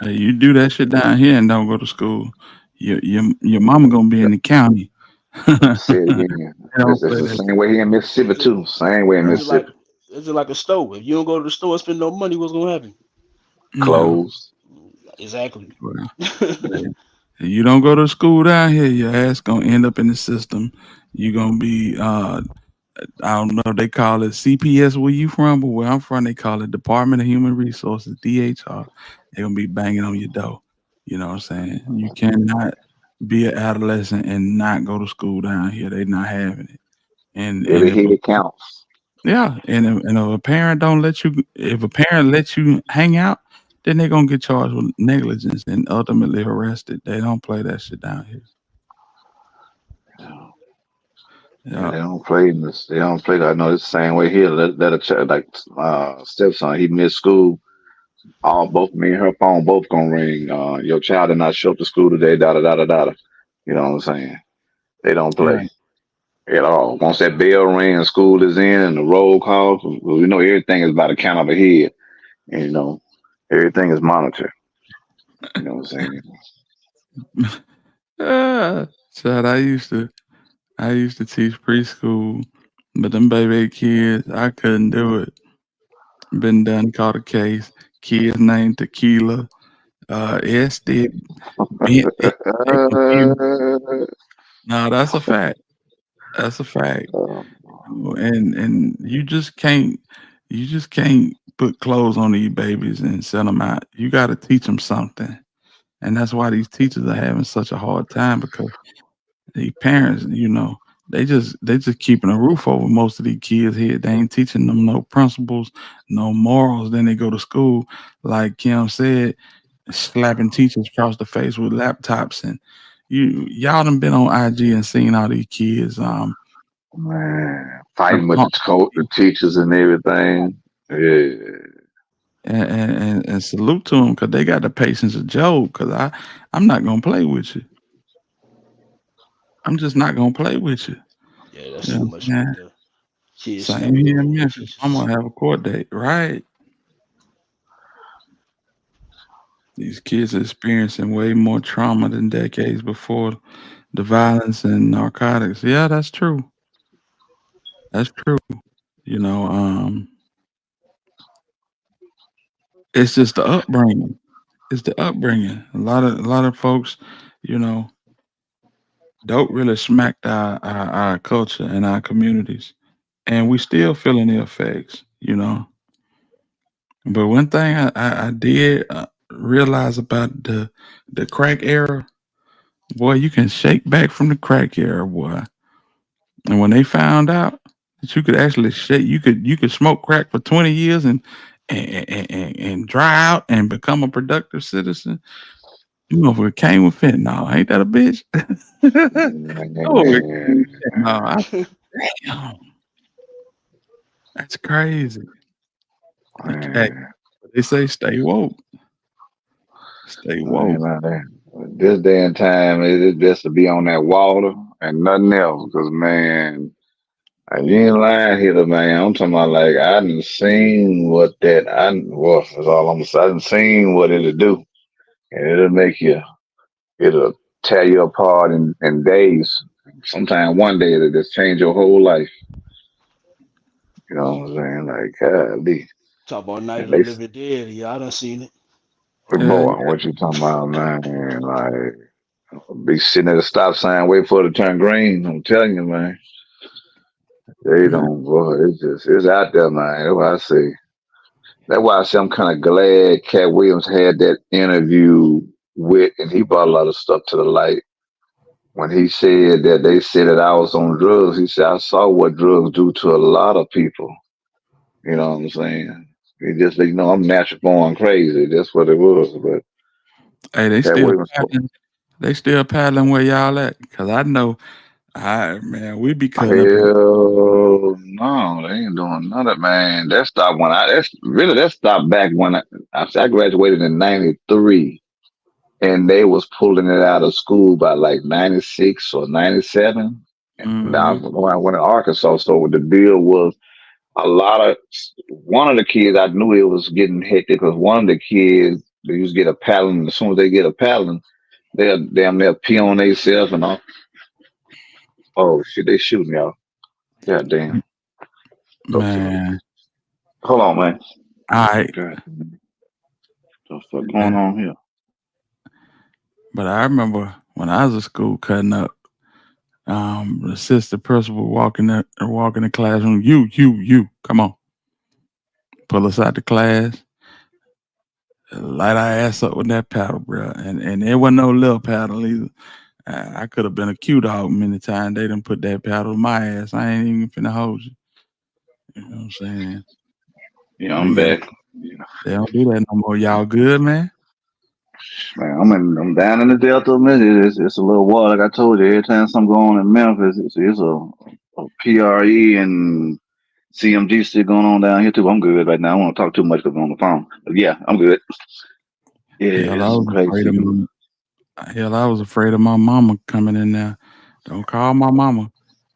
Hey, you do that shit down here and don't go to school, your mama gonna be in the county. I'm gonna say it They again. don't It's play the that same shit. way here in Mississippi It's just, too. Same way in it's just Yeah. like Mississippi. it's just like a store. If you don't go to the store and spend no money, what's gonna happen? Yeah. Clothes. Exactly. Well, hey, you don't go to school down here, your ass gonna end up in the system. You gonna be I don't know, they call it CPS where you from, but where I'm from, they call it Department of Human Resources, DHR. They're gonna be banging on your door. You know what I'm saying? You cannot be an adolescent and not go to school down here. They not having it. And Every if a head counts. yeah, and if a parent don't let you, if a parent lets you hang out, then they're gonna get charged with negligence and ultimately arrested. They don't play that shit down here. Yeah, Yeah, they don't play in this. They don't play that. I know it's the same way here. Let a child like stepson. He missed school. All both me and her phone both gonna ring. Your child did not show up to school today. Da da da da da. You know what I'm saying? They don't play right. at all. Once that bell rings, school is in, and the roll call. Well, we know everything is by the count of a head. And, everything is monitored. You know what I'm saying? Chad, I used to teach preschool, but them baby kids, I couldn't do it. Been done, caught a case. Kids named Tequila, Esty, Bent, they confused. No, that's a fact. That's a fact. And you just can't put clothes on these babies and send them out. You got to teach them something, and that's why these teachers are having such a hard time because the parents, they just keeping a roof over most of these kids here. They ain't teaching them no principles, no morals. Then they go to school, like Kim said, slapping teachers across the face with laptops. And y'all done been on IG and seen all these kids Man, fighting with taunt the teachers and everything. Yeah. and salute to them because they got the patience of Job. Because I'm not gonna play with you. I'm just not gonna play with you. Yeah, that's You know too what much I'm right saying? there. Kids Same snapping here up in on their Memphis. I'm teachers. gonna have a court date, right? These kids are experiencing way more trauma than decades before the violence and narcotics. Yeah, that's true. That's true. You know, it's just the upbringing. It's the upbringing. A lot of folks, you know, don't really smack our culture and our communities, and we still feeling the effects. You know, but one thing I did realize about the crack era, boy, you can shake back from the crack era, boy. And when they found out that you could actually shake, you could smoke crack for 20 years and dry out and become a productive citizen. You know, if it came with fentanyl, ain't that a bitch? Oh, it came with fentanyl. Damn, that's crazy. Hey, Man, they say stay woke. Stay I ain't woke. like that. This day and time, it's just to be on that water and nothing else. Cause man, you ain't lying here, man. I'm talking about like I done seen what that well, that's all I'm gonna say. I done seen what it'll do, and it'll make you, it'll tear you apart in days. Sometimes one day it'll just change your whole life. You know what I'm saying? Like, golly. Talk about Night of And the they, Living Dead. Yeah, I done seen it. Yeah, boy, what you talking about, man? Like, be sitting at a stop sign, wait for it to turn green. I'm telling you, man. They yeah. don't, boy. It's out there, man. That's what I say. That's why I say I'm kind of glad Cat Williams had that interview with, and he brought a lot of stuff to the light. When he said that they said that I was on drugs, he said I saw what drugs do to a lot of people. You know what I'm saying? He just, I'm natural born crazy. That's what it was. But Hey, they Cat still Williams, paddling. They still paddling where y'all at? Cause I know, I man, we be cutting up. hell no, they ain't doing none of that, man. That stopped that stopped back when I graduated in '93, and they was pulling it out of school by like '96 or '97. Now Mm-hmm. when I went to Arkansas, so the deal was a lot of one of the kids I knew it was getting hectic because one of the kids they used to get a paddling. As soon as they get a paddling, they'll damn near pee on themselves and all. Oh shit, they shooting y'all. God damn. Go to the Man, hold on, man. I God, what's going on here? but I remember when I was at school cutting up, the assistant principal walking the classroom. You, come on, pull us out the class, light our ass up with that paddle, bro. And there wasn't no little paddle either. I could have been a cute dog many times. They didn't put that paddle in my ass. I ain't even finna hold you. You know what I'm saying? Yeah, But I'm yeah, back. Yeah, they don't do that no more. Y'all good, man? man, I'm down in the Delta. Man. It's a little water. Like I told you, every time something going on in Memphis, it's a PRE and CMG still going on down here too. I'm good right now. I don't want to talk too much because I'm on the phone. But yeah, I'm good. Yeah, Hell, I it's some was afraid crazy. of my I was afraid of my mama coming in there. Don't call my mama.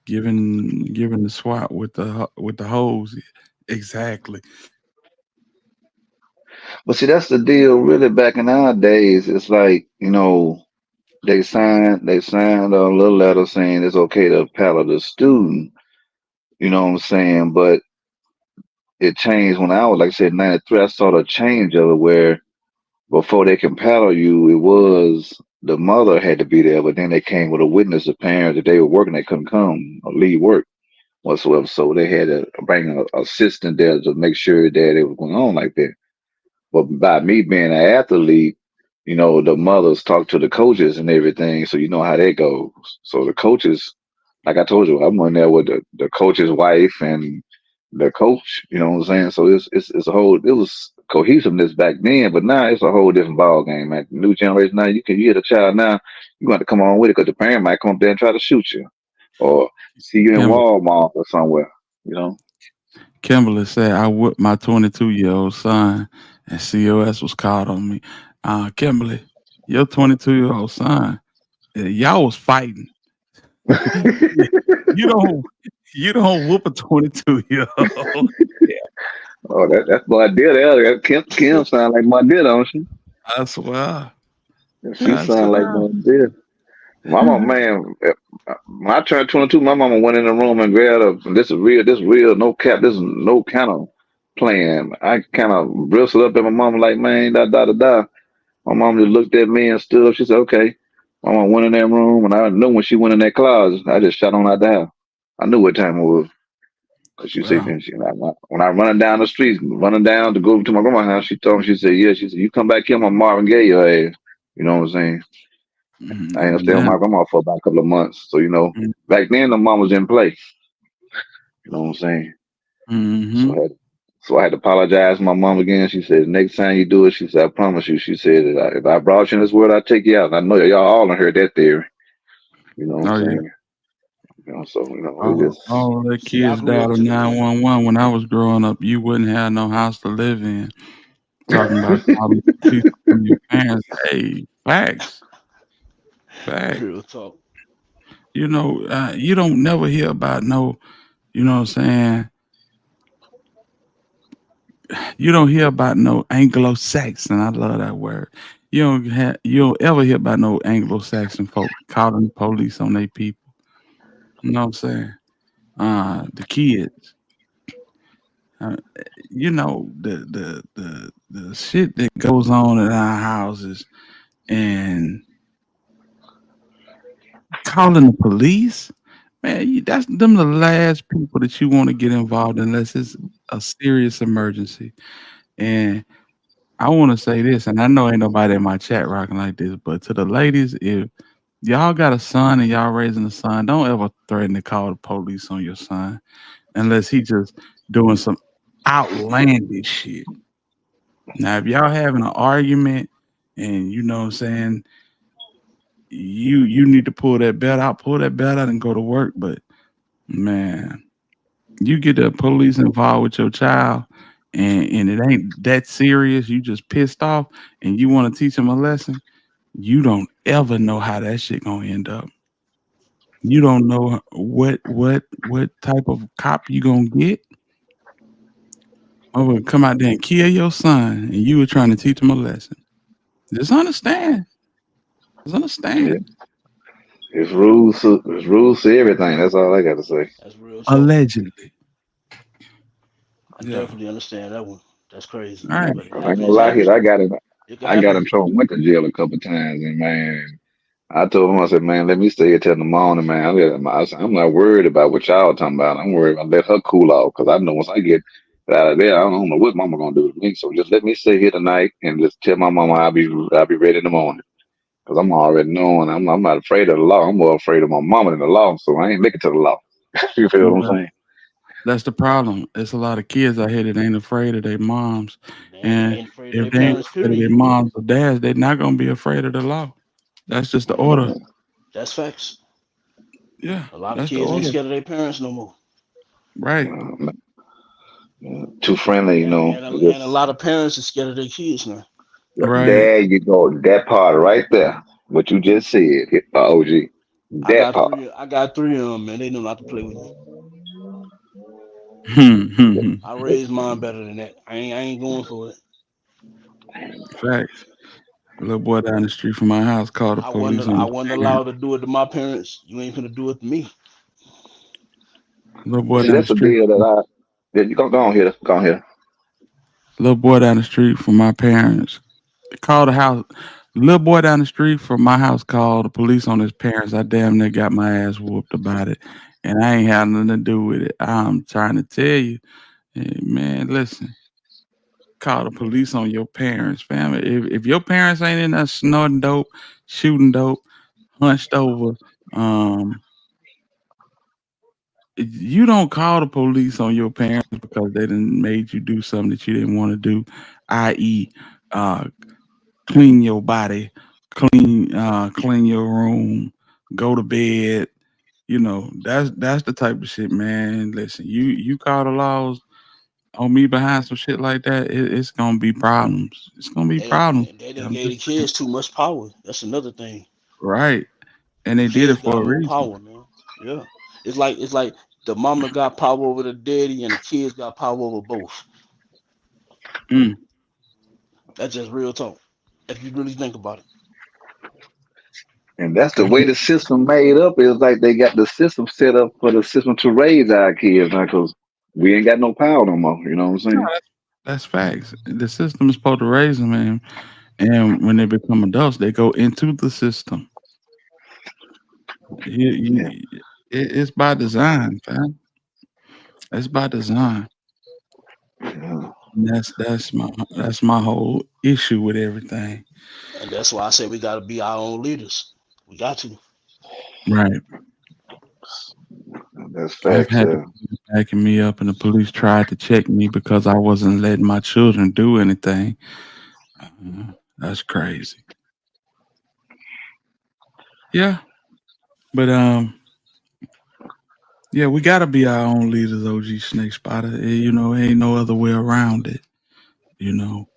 Giving the swat with the hose. Exactly. But see, that's the deal. Really, back in our days, it's like they signed a little letter saying it's okay to paddle the student. You know what I'm saying? But it changed when I was, like I said, 93. I saw the change of it where before they can paddle you, it was the mother had to be there, but then they came with a witness, the parents that they were working, they couldn't come or leave work whatsoever. So they had to bring an assistant there to make sure that it was going on like that. But by me being an athlete, the mothers talk to the coaches and everything, so you know how that goes. So the coaches, like I told you, I'm on there with the coach's wife and the coach. You know what I'm saying? So it's a whole. It was cohesiveness back then, but now it's a whole different ball game, man. The new generation now, you get a child now, you got to come on with it because the parent might come up there and try to shoot you, or see you in Kimberly, Walmart or somewhere. You know. Kimberly said I whipped my 22-year-old son, and COS was called on me. Kimberly, your 22-year-old son, y'all was fighting. You don't you don't whoop a 22-year-old. Oh, that's my deal there. Kim sound like my deal, don't she? I swear. She I sound like swear. no deal. My mama, man, when I turned 22, my mama went in the room and grabbed up. This real, no cap, this is no kind of playing. I kind of bristled up at my mama like, man, da da da da. My mom just looked at me and stood up. She said, okay. My mama went in that room, and I knew when she went in that closet, I just shut on out the house. I knew what time it was. Cause she said, Well, when I running down the street, running down to go to my grandma's house, she told me, she said, yeah, she said, you come back here, my Marvin Gaye your ass. You know what I'm saying? I ain't stay with yeah. my grandma for about a couple of months. So, back then the mamas didn't play. You know what I'm saying? So Mm-hmm. I had to apologize to my mom again. She said, next time you do it, she said, I promise you. She said, if I brought you in this world, I'll take you out. And I know y'all all done heard that theory. You know what I'm Oh yeah. saying? So, it just, All the See, I kids grew died up on to the 911 when I was growing up. You wouldn't have no house to live in. Talking about calling police on your parents. Hey, facts. Facts. real talk. You don't never hear about no, you know what I'm saying? You don't hear about no Anglo-Saxon. I love that word. You don't ever hear about no Anglo-Saxon folk calling the police on their people. You know what I'm saying? The kids. Uh, the shit that goes on in our houses and calling the police, man, that's them the last people that you want to get involved unless it's a serious emergency. And I want to say this, and I know ain't nobody in my chat rocking like this, but to the ladies, if y'all got a son and y'all raising a son, don't ever threaten to call the police on your son unless he just doing some outlandish shit. Now, if y'all having an argument and you know what I'm saying, you need to pull that belt out and go to work. But man, you get the police involved with your child and it ain't that serious, you just pissed off and you want to teach them a lesson, you don't ever know how that shit gonna end up. You don't know what type of cop you gonna get. Or come out there and kill your son and you were trying to teach him a lesson. Just understand. Just yeah, understand. it's rules to everything. That's all I got to say. That's real talk. Allegedly. I Yeah. definitely understand that one. That's crazy. All right. But it I ain't happen. gonna It's lie here. happening. It can I got happen. in trouble, went to jail a couple times, and man, I told him, I said, man, let me stay here till the morning, man. I'm not worried about what y'all talking about. I'm worried about let her cool off because I know once I get out of there, I don't know what mama gonna do with me. So just let me stay here tonight and just tell my mama I'll be ready in the morning because I'm already knowing I'm not afraid of the law. I'm more afraid of my mama than the law. So I ain't making to the law. You feel what I'm Yeah. saying? That's the problem. It's a lot of kids out here that ain't afraid of their moms. They And ain't afraid of if their they ain't parents, afraid of their period. moms or dads, they're not gonna be afraid of the law. That's just the order. That's facts. Yeah, A lot of that's the kids ain't order. scared of their parents no more. Right. Uh, Too friendly, And a Just lot of parents are scared of their kids now. Right. there you go. That part right there. What you just said, OG. That part. I got three of them, man. They know not to play with me. I raised mine better than that. I ain't going for it. Facts. A little boy down the street from my house called the police on I his wasn't parents. allowed to do it to my parents. You ain't finna do it to me. Little But boy see, down the that's the street. deal you go on here. Go on here. Little boy down the street from my parents. Called the house. Little boy down the street from my house called the police on his parents. I damn near got my ass whooped about it. And I ain't had nothing to do with it. I'm trying to tell you, hey, man, listen, call the police on your parents, family. If your parents ain't in there snorting dope, shooting dope, hunched over, um, you don't call the police on your parents because they done made you do something that you didn't want to do, i.e., uh, clean your body, clean your room, go to bed. That's the type of shit, man. Listen, you call the laws on me behind some shit like that, it's gonna be problems. It's gonna be problems. They done I'm gave the just saying. kids too much power. That's another thing. Right. And The they did it kids for got a more reason. power, man. Yeah. It's like the mama got power over the daddy and the kids got power over both. Mm, That's just real talk. if you really think about it. And that's the way the system made up. Is like they got the system set up for the system to raise our kids now, because we ain't got no power no more. You know what I'm No, saying? that's facts. The system is supposed to raise them, man. And when they become adults, they go into the system. Yeah. It's by design, fam. It's by design. Yeah. And that's my whole issue with everything. And that's why I say we gotta be our own leaders. We got to. Right. That's I've facts. had the Yeah. police backing me up, and the police tried to check me because I wasn't letting my children do anything. That's crazy. Yeah, but yeah, we gotta be our own leaders, OG Snake Spider. You know, ain't no other way around it. You know,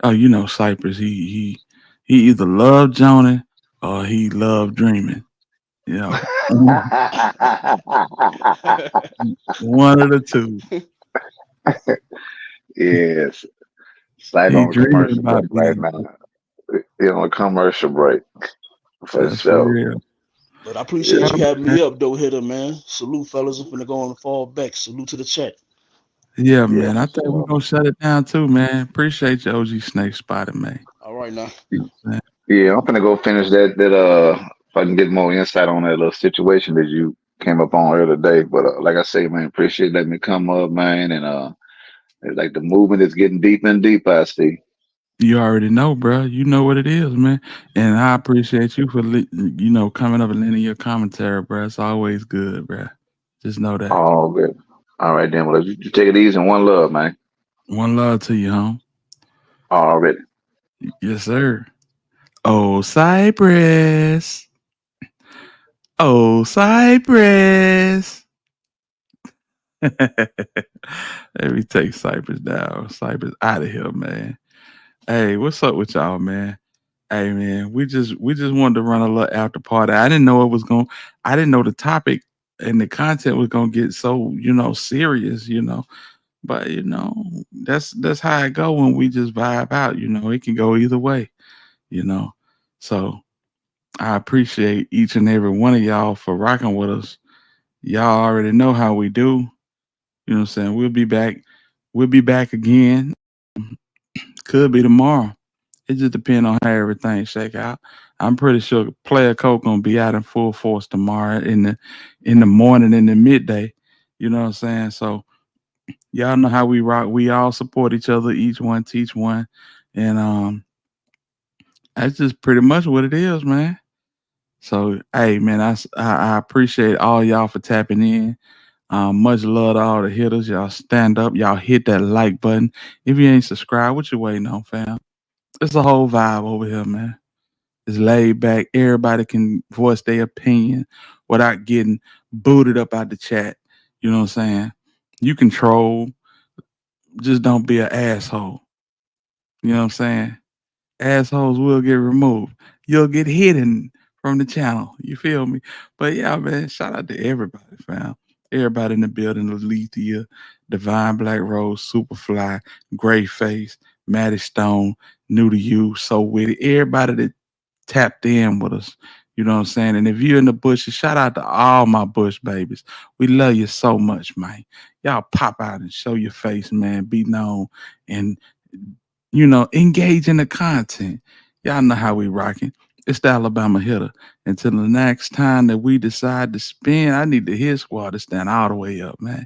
oh, you know, Cypress. He either loved Johnny or he loved dreaming. You know, one of the two. Yes. Slight He on a dreaming commercial break about right being. now. He on a commercial break for That's for sure. real. But I appreciate Yeah. you Yeah, having man. me up, though, hitter, man. Salute, fellas. I'm finna go on and fall back. Salute to the chat. Yeah, Yeah, man. I for think we're sure. gonna shut it down too, man. Appreciate you, OG Snake Spider, man. All right now. Man. Yeah, I'm gonna go finish that if I can get more insight on that little situation that you came up on earlier today. But like I say, man, appreciate letting me come up, man. And it's like the movement is getting deeper and deeper, I see. You already know, bro. You know what it is, man. And I appreciate you for coming up and lending your commentary, bro. It's always good, bro. Just know that. All good. All right, then. Well, you take it easy and one love, man. One love to you, home. Already. Yes, sir. Oh, Cypress. Oh, Cypress. Let me take Cypress down. Cypress out of here, man. Hey, what's up with y'all, man? Hey, man, we just wanted to run a little after party. I didn't know the topic and the content was gonna get so serious, But that's how it go when we just vibe out. It can go either way, you know. So I appreciate each and every one of y'all for rocking with us. Y'all already know how we do. You know what I'm saying? We'll be back. We'll be back again. Could be tomorrow. It just depends on how everything shake out. I'm pretty sure Player Coke gonna be out in full force tomorrow in the morning and the midday. You know what I'm saying? So y'all know how we rock. We all support each other. Each one teach one, and that's just pretty much what it is, man. So hey, man, I appreciate all y'all for tapping in. Much love to all the hitters. Y'all stand up. Y'all hit that like button. If you ain't subscribed, what you waiting on, fam? It's a whole vibe over here, man. It's laid back. Everybody can voice their opinion without getting booted up out the chat. You know what I'm saying? You can troll, just don't be an asshole. You know what I'm saying? Assholes will get removed. You'll get hidden from the channel. You feel me? But yeah, man, shout out to everybody, fam. Everybody in the building, Alethea, Divine Black Rose, Superfly, Gray Face, Maddie Stone, New to You, So Witty. Everybody that tapped in with us. You know what I'm saying? And if you're in the bushes, shout out to all my bush babies. We love you so much, man. Y'all pop out and show your face, man. Be known and engage in the content. Y'all know how we rocking. It's the Alabama hitter. Until the next time that we decide to spin, I need the hit squad to stand all the way up, man.